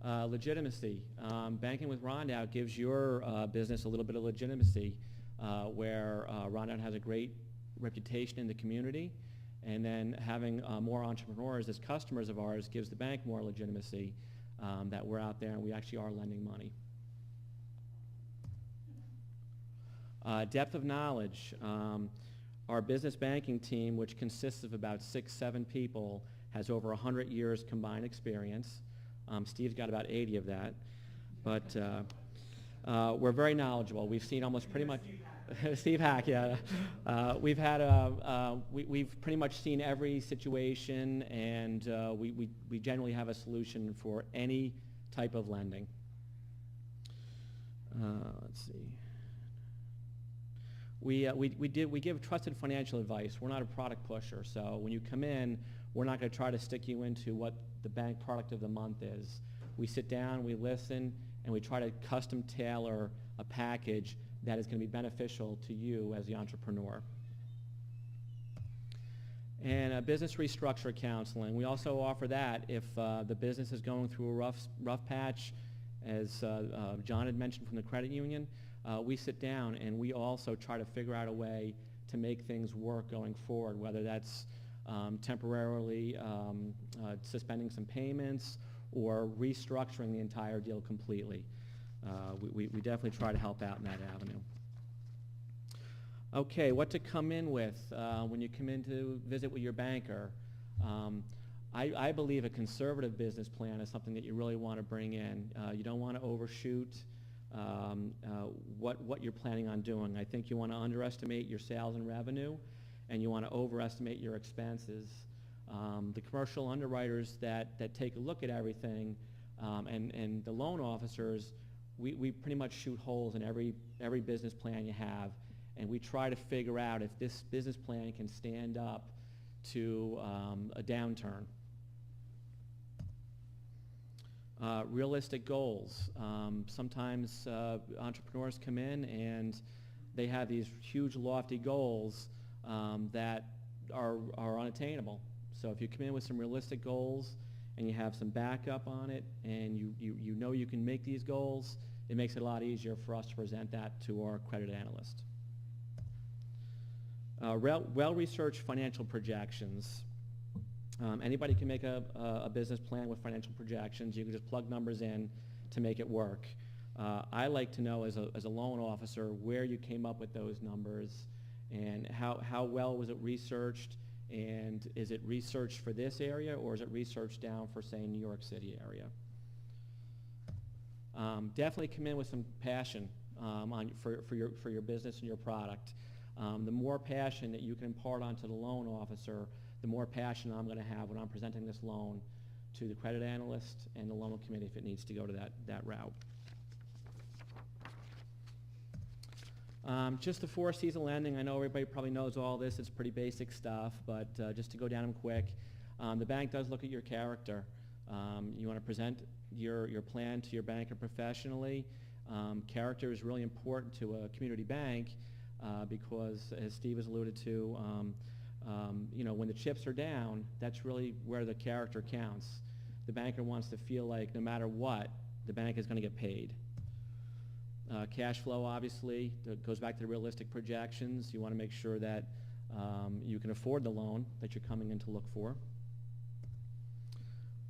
sorry. Legitimacy. Banking with Rondout gives your business a little bit of legitimacy where Rondout has a great reputation in the community, and then having more entrepreneurs as customers of ours gives the bank more legitimacy that we're out there and we actually are lending money. Depth of knowledge. Our business banking team, which consists of about 6-7 people, has over 100 years combined experience. Steve's got about 80 of that, but we're very knowledgeable. We've seen almost pretty much Steve Hack, yeah. We've pretty much seen every situation, and we generally have a solution for any type of lending. Let's see. We give trusted financial advice. We're not a product pusher, so when you come in, we're not going to try to stick you into what the bank product of the month is. We sit down, we listen, and we try to custom tailor a package that is going to be beneficial to you as the entrepreneur. And business restructure counseling. We also offer that if the business is going through a rough patch, as John had mentioned from the credit union. We sit down and we also try to figure out a way to make things work going forward, whether that's temporarily suspending some payments or restructuring the entire deal completely. We definitely try to help out in that avenue. Okay, what to come in with when you come in to visit with your banker. I believe a conservative business plan is something that you really want to bring in. You don't want to overshoot what you're planning on doing. I think you want to underestimate your sales and revenue, and you want to overestimate your expenses. The commercial underwriters that take a look at everything and the loan officers, we pretty much shoot holes in every business plan you have, and we try to figure out if this business plan can stand up to a downturn. Realistic goals. Sometimes entrepreneurs come in and they have these huge lofty goals that are unattainable. So if you come in with some realistic goals and you have some backup on it and you know you can make these goals, it makes it a lot easier for us to present that to our credit analyst. Well-researched financial projections. Anybody can make a business plan with financial projections. You can just plug numbers in to make it work. I like to know as a loan officer where you came up with those numbers and how well was it researched, and is it researched for this area or is it researched down for, say, New York City area? Definitely come in with some passion for your business and your product. The more passion that you can impart onto the loan officer, the more passion I'm going to have when I'm presenting this loan to the credit analyst and the loan committee if it needs to go to that route. Just the 4 C's of lending. I know everybody probably knows all this. It's pretty basic stuff, but just to go down them quick, the bank does look at your character. You want to present your plan to your banker professionally. Character is really important to a community bank because, as Steve has alluded to, when the chips are down, that's really where the character counts. The banker wants to feel like no matter what, the bank is going to get paid. Cash flow, obviously, goes back to the realistic projections. You want to make sure that you can afford the loan that you're coming in to look for.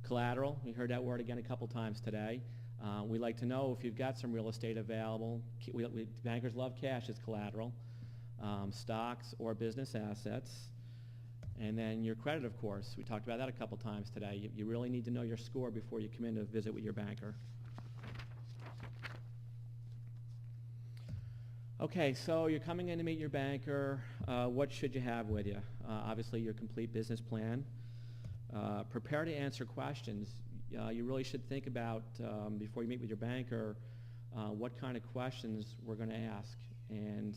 Collateral, we heard that word again a couple times today. We like to know if you've got some real estate available. Bankers love cash as collateral. Stocks or business assets. And then your credit, of course. We talked about that a couple times today. You really need to know your score before you come in to visit with your banker. Okay, so you're coming in to meet your banker. What should you have with you? Obviously, your complete business plan. Prepare to answer questions. You really should think about, before you meet with your banker, what kind of questions we're going to ask. And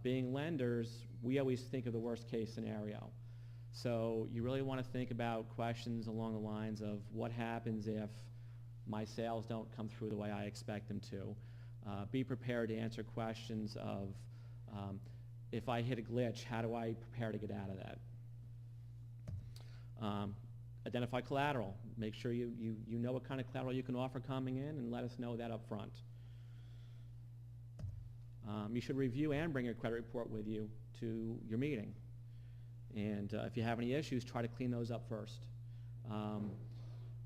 being lenders, we always think of the worst case scenario. So you really want to think about questions along the lines of what happens if my sales don't come through the way I expect them to. Be prepared to answer questions of if I hit a glitch, how do I prepare to get out of that? Identify collateral. Make sure you know what kind of collateral you can offer coming in and let us know that up front. You should review and bring your credit report with you to your meeting. And if you have any issues, try to clean those up first.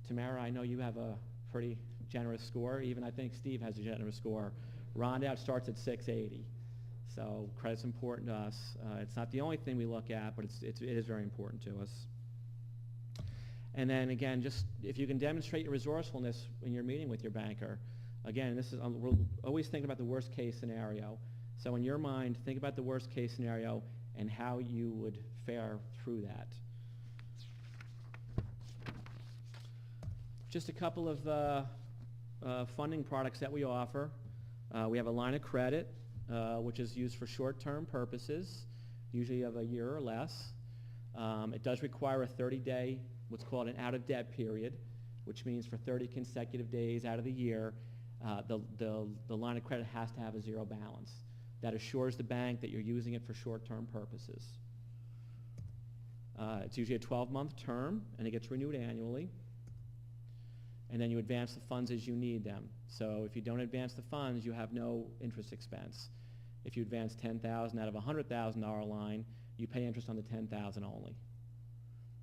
Tamara, I know you have a pretty generous score. Even I think Steve has a generous score. Rondout starts at 680. So credit's important to us. It's not the only thing we look at, but it is very important to us. And then again, just if you can demonstrate your resourcefulness when you're meeting with your banker, again, this is we're always thinking about the worst case scenario. So in your mind, think about the worst case scenario and how you would fare through that. Just a couple of funding products that we offer. We have a line of credit, which is used for short-term purposes, usually of a year or less. It does require a 30-day, what's called an out-of-debt period, which means for 30 consecutive days out of the year, the line of credit has to have a zero balance. That assures the bank that you're using it for short-term purposes. It's usually a 12-month term, and it gets renewed annually. And then you advance the funds as you need them. So if you don't advance the funds, you have no interest expense. If you advance $10,000 out of a $100,000 line, you pay interest on the $10,000 only.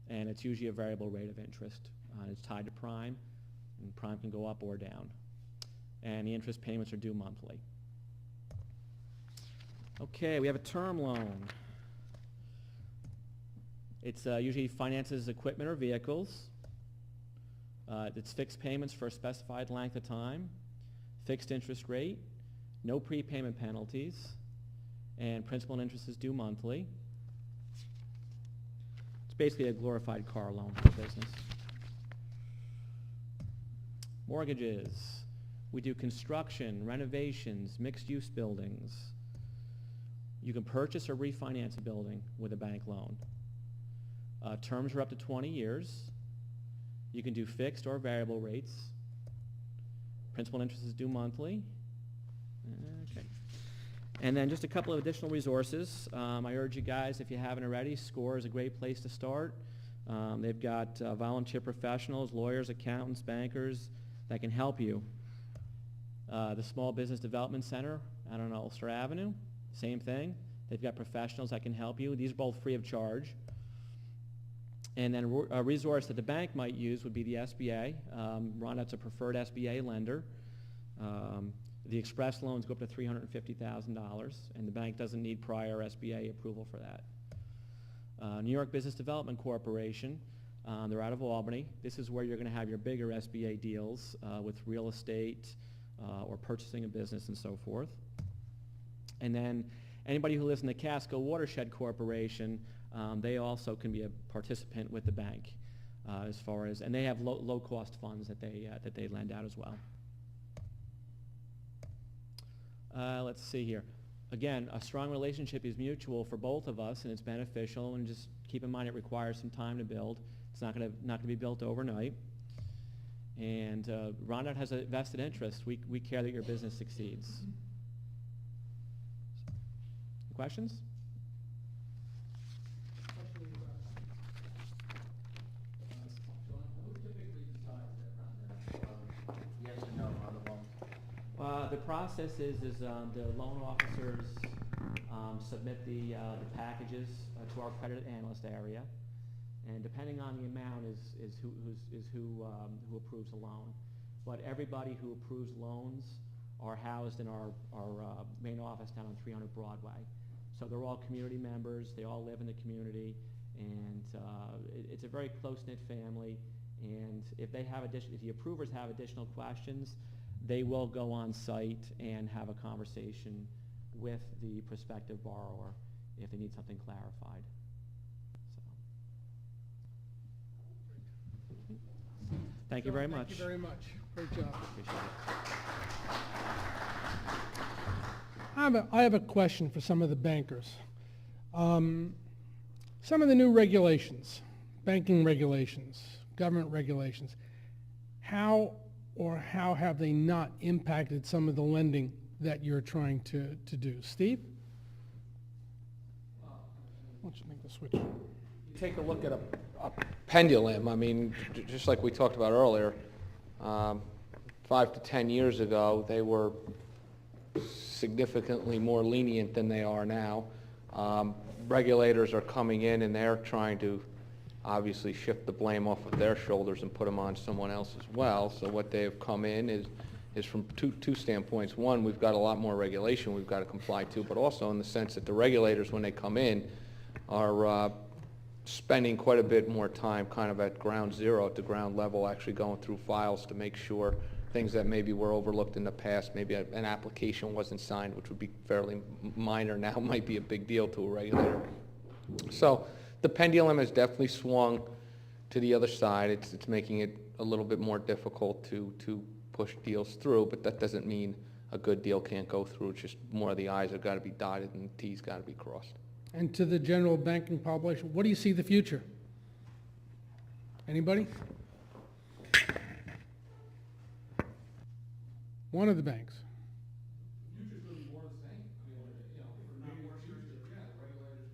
And it's usually a variable rate of interest. It's tied to prime, and prime can go up or down. And the interest payments are due monthly. Okay, we have a term loan. It's usually finances equipment or vehicles. It's fixed payments for a specified length of time, fixed interest rate, no prepayment penalties, and principal and interest is due monthly. It's basically a glorified car loan for business. Mortgages. We do construction, renovations, mixed-use buildings. You can purchase or refinance a building with a bank loan. Terms are up to 20 years. You can do fixed or variable rates. Principal and interest is due monthly. Okay. And then just a couple of additional resources. I urge you guys, if you haven't already, SCORE is a great place to start. They've got volunteer professionals, lawyers, accountants, bankers that can help you. The Small Business Development Center out on Ulster Avenue, same thing. They've got professionals that can help you. These are both free of charge. And then a resource that the bank might use would be the SBA. Rondout's a preferred SBA lender. The express loans go up to $350,000, and the bank doesn't need prior SBA approval for that. New York Business Development Corporation, they're out of Albany. This is where you're going to have your bigger SBA deals with real estate or purchasing a business and so forth. And then anybody who lives in the Casco Watershed Corporation, they also can be a participant with the bank. as far as, and they have low-cost funds that they lend out as well. Let's see here. Again, a strong relationship is mutual for both of us, and it's beneficial. And just keep in mind, it requires some time to build. It's not going to be built overnight. And Rondout has a vested interest. We care that your business succeeds. Questions? Yes or no on the loan? The process is the loan officers submit the packages to our credit analyst area, and depending on the amount is who approves a loan. But everybody who approves loans are housed in our main office down on 300 Broadway. So they're all community members. They all live in the community, and it's a very close-knit family. And if the approvers have additional questions, they will go on site and have a conversation with the prospective borrower if they need something clarified. So, thank you very much. Thank you very much. Great job. Appreciate it. I have a question for some of the bankers. Some of the new regulations, banking regulations, government regulations, how have they not impacted some of the lending that you're trying to do? Steve? Why don't you make the switch? Take a look at a pendulum. I mean, just like we talked about earlier, 5 to 10 years ago, they were significantly more lenient than they are now. Regulators are coming in and they're trying to obviously shift the blame off of their shoulders and put them on someone else as well. So what they have come in is from two standpoints. One, we've got a lot more regulation we've got to comply to, but also in the sense that the regulators, when they come in, are spending quite a bit more time kind of at ground zero, at the ground level, actually going through files to make sure things that maybe were overlooked in the past, maybe an application wasn't signed, which would be fairly minor now, might be a big deal to a regulator. So the pendulum has definitely swung to the other side. It's making it a little bit more difficult to push deals through, but that doesn't mean a good deal can't go through. It's just more of the I's have got to be dotted and the T's got to be crossed. And to the general banking population, what do you see the future? Anybody? One of the banks. This is going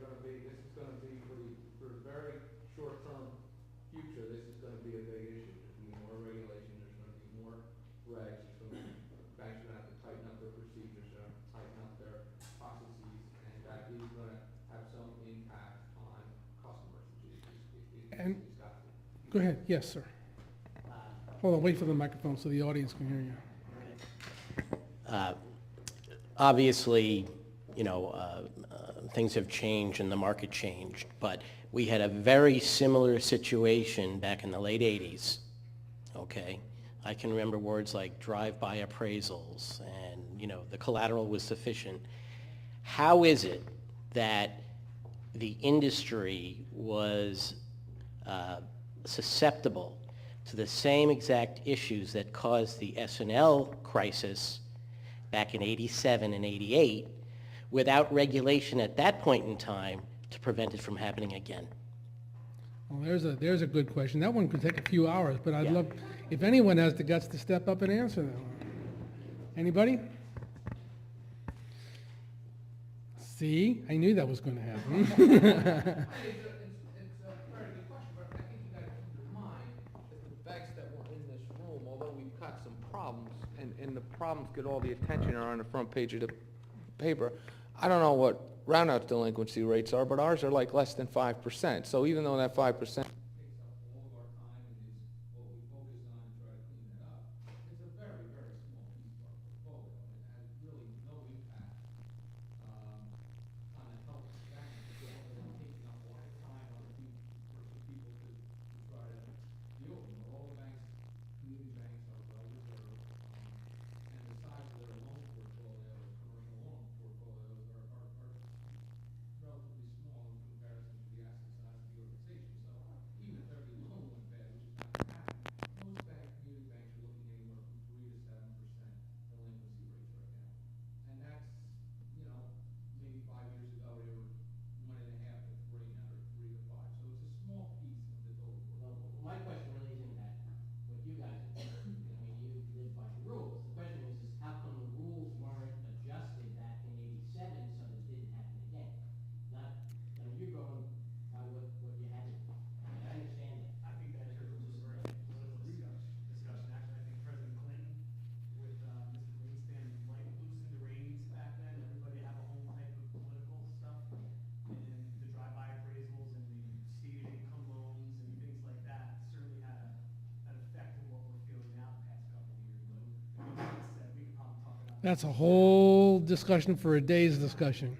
to be, this is going to be for the very short-term future, this is going to be a big issue. There's going to be more regulation, there's going to be more regs, banks are going to have to tighten up their procedures, tighten up their processes, and that is going to have some impact on customers, which And it's got to. go ahead, yes, sir. Hold on, wait for the microphone so the audience can hear you. Obviously, things have changed and the market changed, but we had a very similar situation back in the late 80s, okay? I can remember words like drive-by appraisals and, the collateral was sufficient. How is it that the industry was susceptible to the same exact issues that caused the S&L crisis back in 87 and 88 without regulation at that point in time to prevent it from happening again? Well, there's a good question. That one could take a few hours, but I'd Yeah. love, if anyone has the guts to step up and answer that one. Anybody? See, I knew that was going to happen. It's a very good question, but I think you got to keep in mind that the banks that were in this room, although we've got some problems, and the problems get all the attention are on the front page of the paper. I don't know what Roundout's delinquency rates are, but ours are like less than 5%. So even though that 5% takes up all of our time and is what we focus on and try to clean that up, it's a very, very small piece of our portfolio, and it has really no impact on the health of the bank. It's taking up a lot of time on the people to try to deal with them. All the banks, community banks, are well reserved, and the size of their loan portfolios, commercial loan portfolios, are relatively small in comparison to the asset size of the organization. So That's a whole discussion for a day's discussion.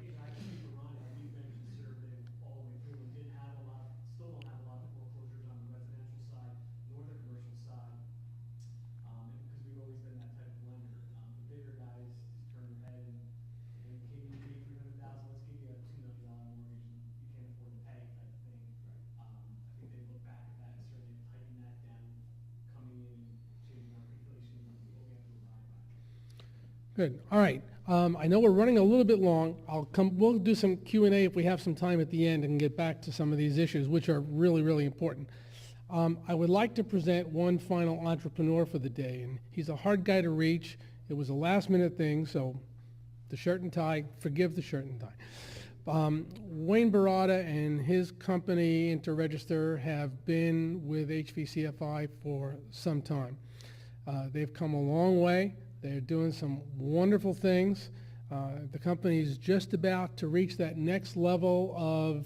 Good. All right. I know we're running a little bit long. We'll do some Q&A if we have some time at the end and get back to some of these issues, which are really, really important. I would like to present one final entrepreneur for the day, and he's a hard guy to reach. It was a last-minute thing, so the shirt and tie, forgive the shirt and tie. Wayne Barada and his company, Interregister, have been with HVCFI for some time. They've come a long way. They're doing some wonderful things. The company is just about to reach that next level of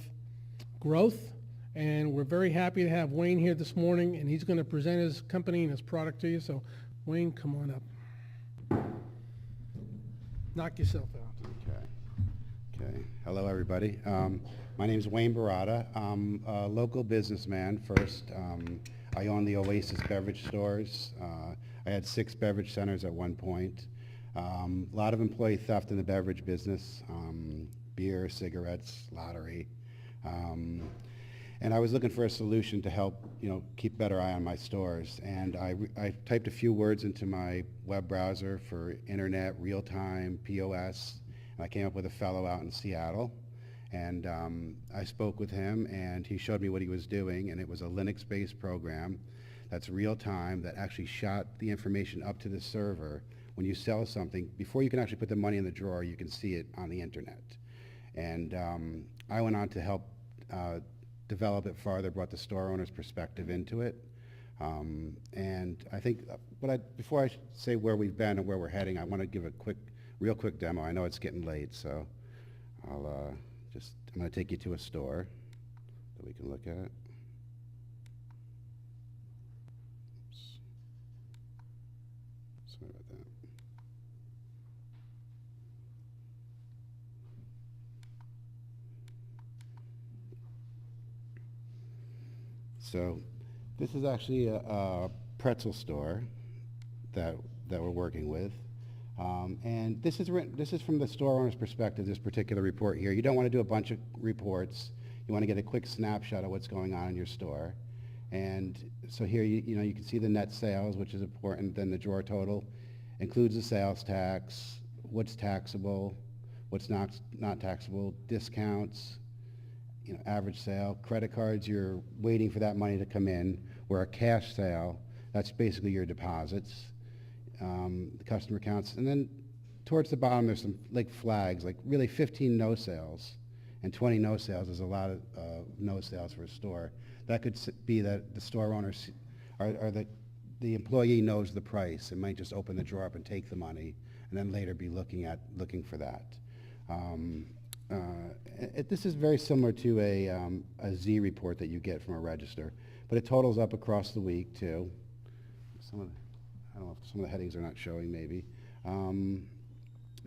growth, and we're very happy to have Wayne here this morning, and he's going to present his company and his product to you. So, Wayne, come on up. Knock yourself out. Okay. Hello, everybody. My name is Wayne Barada. I'm a local businessman first. I own the Oasis beverage stores. I had 6 beverage centers at one point. A lot of employee theft in the beverage business, beer, cigarettes, lottery. And I was looking for a solution to help, keep better eye on my stores. And I typed a few words into my web browser for internet, real-time, POS, and I came up with a fellow out in Seattle. And I spoke with him, and he showed me what he was doing, and it was a Linux-based program that's real-time, that actually shot the information up to the server. When you sell something, before you can actually put the money in the drawer, you can see it on the internet. And I went on to help develop it farther, brought the store owner's perspective into it. And I think, before I say where we've been and where we're heading, I want to give a real quick demo. I know it's getting late, so I'm going to take you to a store that we can look at. Sorry about that. So this is actually a pretzel store that we're working with. And this is from the store owner's perspective, this particular report here. You don't want to do a bunch of reports. You want to get a quick snapshot of what's going on in your store. And so here, you can see the net sales, which is important. Then the drawer total includes the sales tax, what's taxable, what's not taxable, discounts, average sale. Credit cards, you're waiting for that money to come in. Where a cash sale, that's basically your deposits. The customer counts, and then towards the bottom there's some flags, really 15 no sales, and 20 no sales is a lot of no sales for a store. That could be that the store owner or the employee knows the price and might just open the drawer up and take the money, and then later be looking for that. This is very similar to a Z report that you get from a register, but it totals up across the week too. I don't know if some of the headings are not showing, maybe.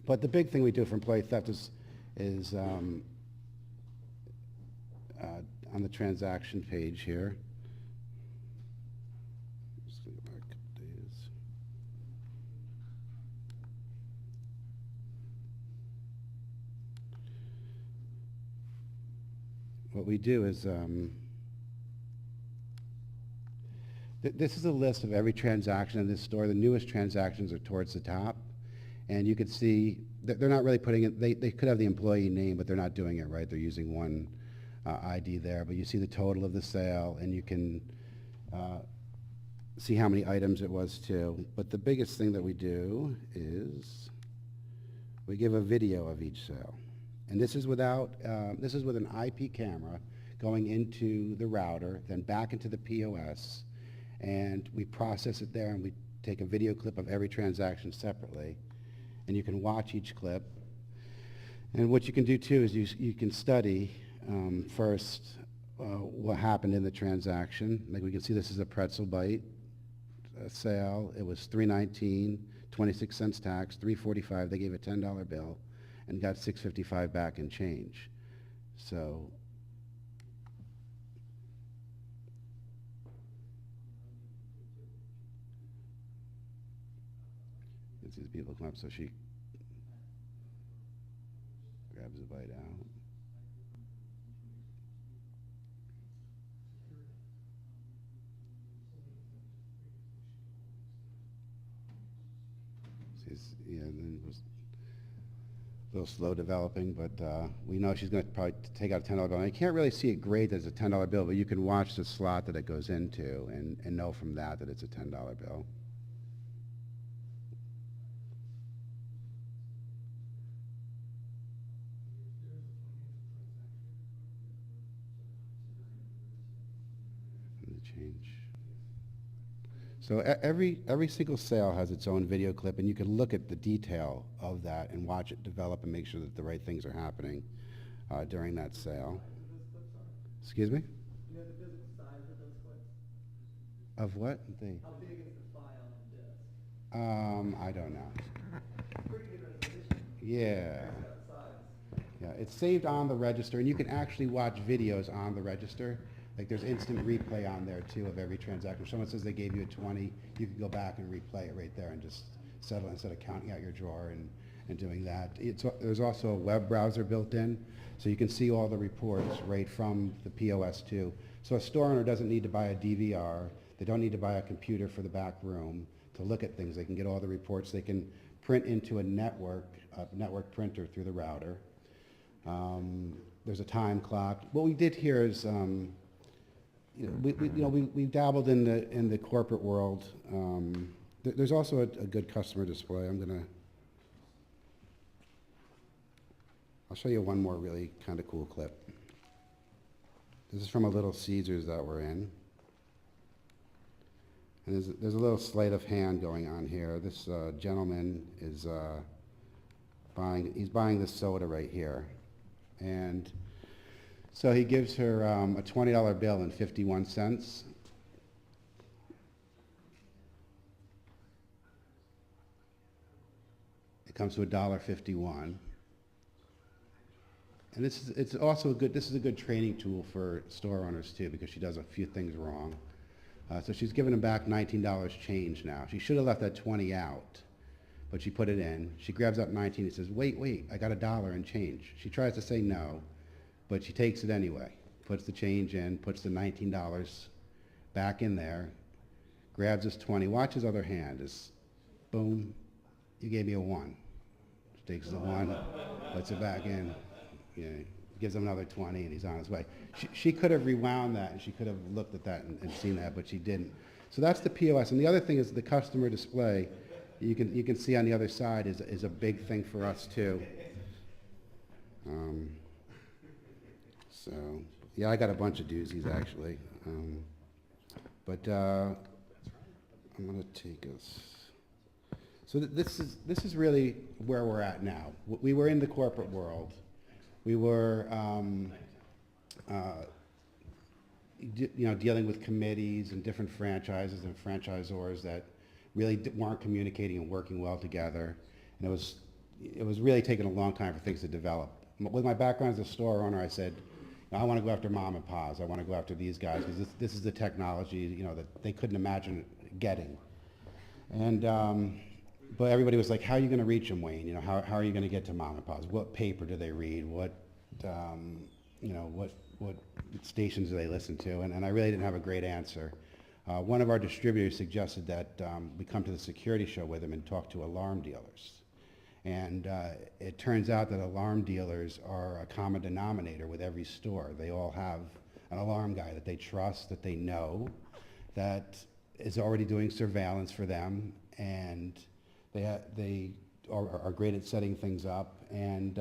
But the big thing we do for employee theft is on the transaction page here. Just go back a couple days. What we do is this is a list of every transaction in this store. The newest transactions are towards the top. And you can see that they're not really putting it, they could have the employee name, but they're not doing it right. They're using one ID there. But you see the total of the sale, and you can see how many items it was too. But the biggest thing that we do is we give a video of each sale. And this is with an IP camera going into the router, then back into the POS. And we process it there, and we take a video clip of every transaction separately, and you can watch each clip. And what you can do too is you can study first what happened in the transaction. Like we can see, this is a pretzel bite sale. It was $3.19, 26 cents tax, $3.45, they gave a $10 bill, and got $6.55 back in change. So, these people come up, so she grabs a bite out. Yeah, and then it was a little slow developing, but we know she's going to probably take out a $10 bill. And you can't really see it graded as a $10 bill, but you can watch the slot that it goes into and know from that that it's a $10 bill. And the change. So every single sale has its own video clip, and you can look at the detail of that and watch it develop and make sure that the right things are happening during that sale. Excuse me? You know the physical size of those clips? Of what? How big is the file on disk? I don't know. Pretty good resolution. Yeah. Size. Yeah, it's saved on the register, and you can actually watch videos on the register. Like there's instant replay on there too of every transaction. If someone says they gave you a 20, you can go back and replay it right there and just settle instead of counting out your drawer and doing that. There's also a web browser built in, so you can see all the reports right from the POS too. So a store owner doesn't need to buy a DVR. They don't need to buy a computer for the back room to look at things. They can get all the reports. They can print into a network printer through the router. There's a time clock. What we did here is, we dabbled in the corporate world. There's also a good customer display. I'll show you one more really kind of cool clip. This is from a Little Caesars that we're in. And there's a little sleight of hand going on here. This gentleman is buying this soda right here. And so he gives her a $20 bill and 51 cents. It comes to $1.51. And this is a good training tool for store owners too, because she does a few things wrong. So she's giving him back $19 change now. She should have left that 20 out, but she put it in. She grabs up 19 and says, wait, I got $1 in change. She tries to say no, but she takes it anyway, puts the change in, puts the $19 back in there, grabs his 20, watch his other hand, is boom, you gave me a 1. She takes the 1, puts it back in, gives him another 20, and he's on his way. She could have rewound that, and she could have looked at that and seen that, but she didn't. So that's the POS. And the other thing is the customer display. You can see on the other side is a big thing for us too. So yeah, I got a bunch of doozies actually. I'm going to take us. So this is really where we're at now. We were in the corporate world. We were, dealing with committees and different franchises and franchisors that really weren't communicating and working well together. And it was really taking a long time for things to develop. With my background as a store owner, I said, I want to go after mom and pa's. I want to go after these guys because this is the technology, that they couldn't imagine getting. And but everybody was like, how are you going to reach them, Wayne? How are you going to get to mom and pa's? What paper do they read? What stations do they listen to? And I really didn't have a great answer. One of our distributors suggested that we come to the security show with them and talk to alarm dealers. And it turns out that alarm dealers are a common denominator with every store. They all have an alarm guy that they trust, that they know, that is already doing surveillance for them, and they are great at setting things up. And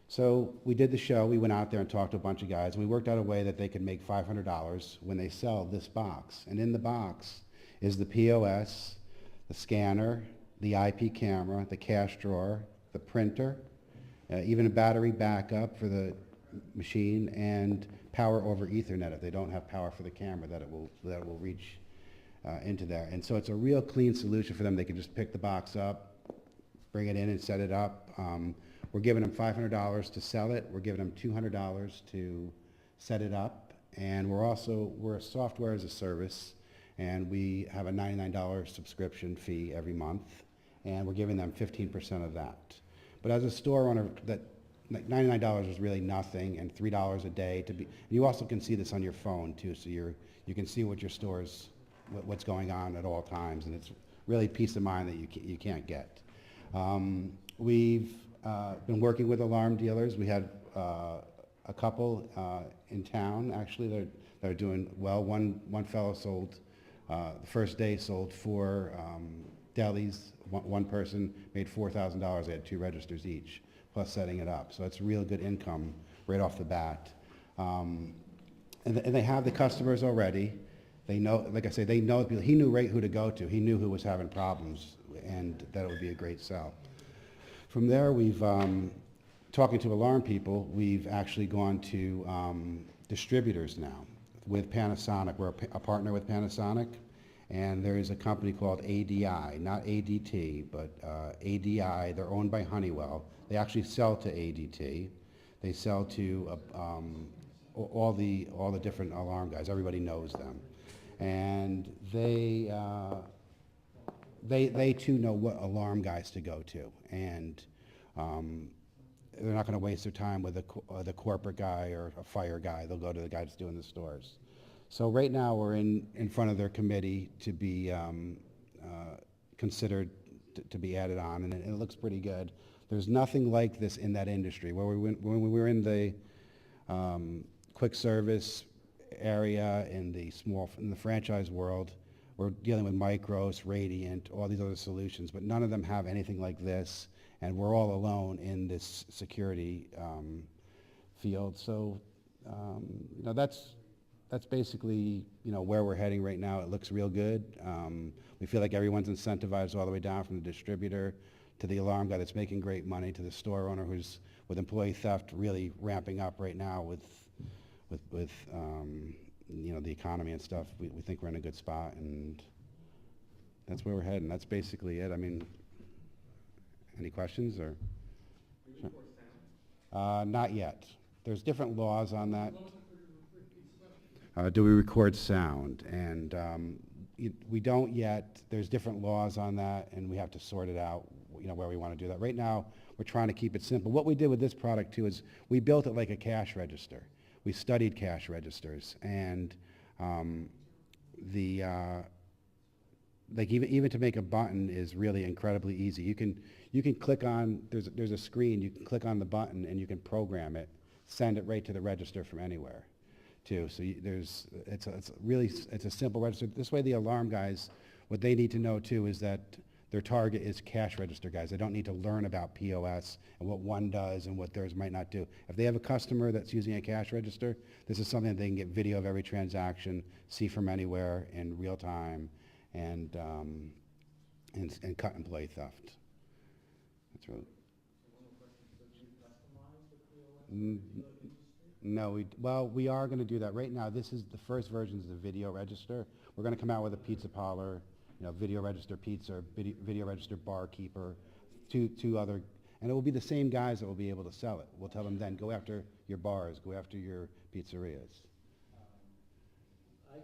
so we did the show. We went out there and talked to a bunch of guys. We worked out a way that they could make $500 when they sell this box. And in the box is the POS, the scanner, the IP camera, the cash drawer, the printer, even a battery backup for the machine, and power over Ethernet if they don't have power for the camera, that it will reach into there. And so it's a real clean solution for them. They can just pick the box up, bring it in and set it up. We're giving them $500 to sell it. We're giving them $200 to set it up. And we're a software as a service, and we have a $99 subscription fee every month, and we're giving them 15% of that. But as a store owner, that $99 is really nothing, and $3 a day to be. You also can see this on your phone too, so you can see what your store's, what's going on at all times, and it's really peace of mind that you can't get. We've been working with alarm dealers. We had a couple in town actually that are doing well. One fellow sold the first day sold 4 delis. One person made $4,000. They had 2 registers each, plus setting it up. So it's real good income right off the bat. And they have the customers already. They know, like I say, they know people. He knew right who to go to. He knew who was having problems, and that it would be a great sell. From there, we've, talking to alarm people, we've actually gone to distributors now with Panasonic. We're a partner with Panasonic, and there is a company called ADI, not ADT, but ADI. They're owned by Honeywell. They actually sell to ADT. They sell to all the different alarm guys. Everybody knows them, and they too know what alarm guys to go to, and they're not going to waste their time with the corporate guy or a fire guy. They'll go to the guy that's doing the stores. So right now we're in front of their committee to be considered to be added on, and it looks pretty good. There's nothing like this in that industry. When we were in the quick service area in the franchise world, we're dealing with Micros, Radiant, all these other solutions, but none of them have anything like this, and we're all alone in this security field. So that's basically where we're heading right now. It looks real good. We feel like everyone's incentivized all the way down from the distributor to the alarm guy that's making great money, to the store owner who's with employee theft really ramping up right now with the economy and stuff. We think we're in a good spot, and that's where we're heading. That's basically it. I mean, any questions or? Not yet. There's different laws on that. Do we record sound? And we don't yet. There's different laws on that, and we have to sort it out, where we want to do that. Right now, we're trying to keep it simple. What we did with this product, too, is we built it like a cash register. We studied cash registers, and like even to make a button is really incredibly easy. You can click on, there's a screen, you can click on the button and you can program it, send it right to the register from anywhere too. So it's a simple register. This way the alarm guys, what they need to know too is that their target is cash register guys. They don't need to learn about POS and what one does and what theirs might not do. If they have a customer that's using a cash register, this is something that they can get video of every transaction, see from anywhere in real time, and cut employee theft. That's really. No, we are going to do that. Right now, this is the first version is the video register. We're going to come out with a pizza parlor, video register pizza, video register barkeeper, two other, and it will be the same guys that will be able to sell it. We'll tell them then, go after your bars, go after your pizzerias. And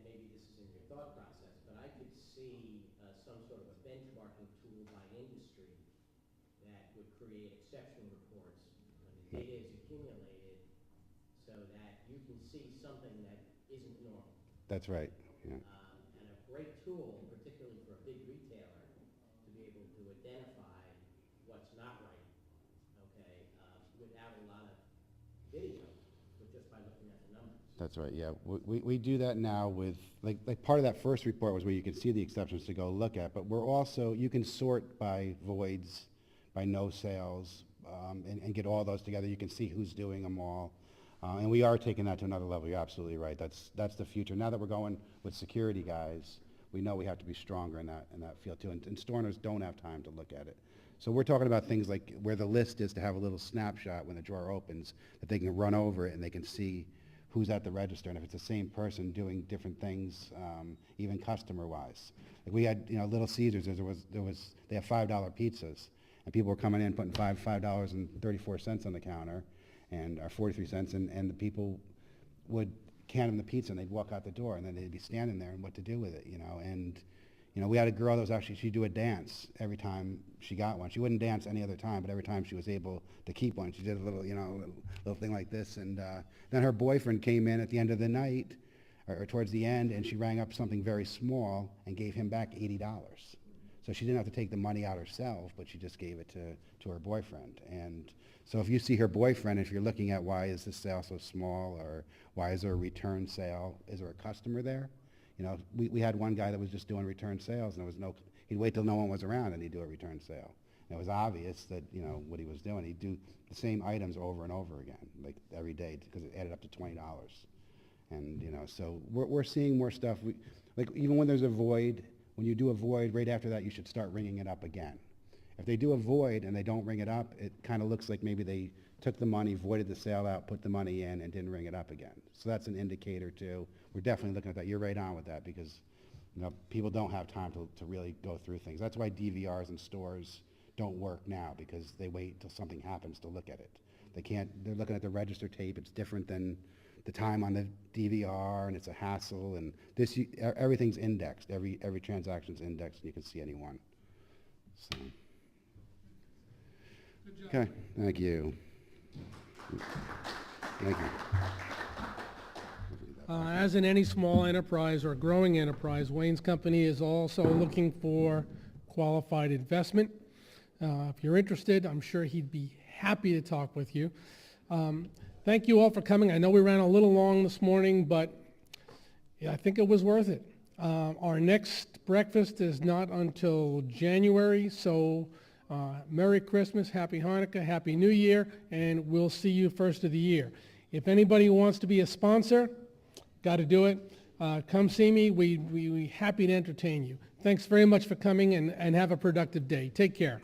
maybe this is in your thought process, but I could see some sort of a benchmarking tool by industry that would create exception reports when the data is accumulated so that you can see something that isn't normal. That's right. Yeah. And a great tool, particularly for a big retailer, to be able to identify what's not right, okay, without a lot of video, but just by looking at the numbers. That's right, yeah. We do that now with, like part of that first report was where you could see the exceptions to go look at, but we're also, you can sort by voids, by no sales, and get all those together. You can see who's doing them all. And we are taking that to another level. You're absolutely right. That's the future. Now that we're going with security guys, we know we have to be stronger in that field too. And store owners don't have time to look at it. So we're talking about things like where the list is to have a little snapshot when the drawer opens, that they can run over it and they can see who's at the register and if it's the same person doing different things, even customer-wise. Like we had, Little Caesars, they have $5 pizzas, and people were coming in putting $5.34 on the counter, and or 43 cents, and the people would hand them the pizza and they'd walk out the door, and then they'd be standing there and what to do with it, and we had a girl that was actually, she'd do a dance every time she got one. She wouldn't dance any other time, but every time she was able to keep one, she did a little, little thing like this. And then her boyfriend came in at the end of the night, or towards the end, and she rang up something very small and gave him back $80. So she didn't have to take the money out herself, but she just gave it to her boyfriend. And so if you see her boyfriend, if you're looking at why is this sale so small, or why is there a return sale, is there a customer there? We had one guy that was just doing return sales, and he'd wait till no one was around and he'd do a return sale. And it was obvious that, what he was doing. He'd do the same items over and over again, like every day, because it added up to $20. And, so we're seeing more stuff. Like even when there's a void, when you do a void, right after that, you should start ringing it up again. If they do a void and they don't ring it up, it kind of looks like maybe they took the money, voided the sale out, put the money in, and didn't ring it up again. So that's an indicator too. We're definitely looking at that. You're right on with that because people don't have time to really go through things. That's why DVRs in stores don't work now, because they wait till something happens to look at it. They're looking at the register tape. It's different than the time on the DVR, and it's a hassle. And everything's indexed. Every transaction's indexed, and you can see any one. So. Good job. Okay, thank you. Thank you. As in any small enterprise or growing enterprise, Wayne's company is also looking for qualified investment. If you're interested, I'm sure he'd be happy to talk with you. Thank you all for coming. I know we ran a little long this morning, but yeah, I think it was worth it. Our next breakfast is not until January, so Merry Christmas, Happy Hanukkah, Happy New Year, and we'll see you first of the year. If anybody wants to be a sponsor, got to do it. Come see me. We're happy to entertain you. Thanks very much for coming, and have a productive day. Take care.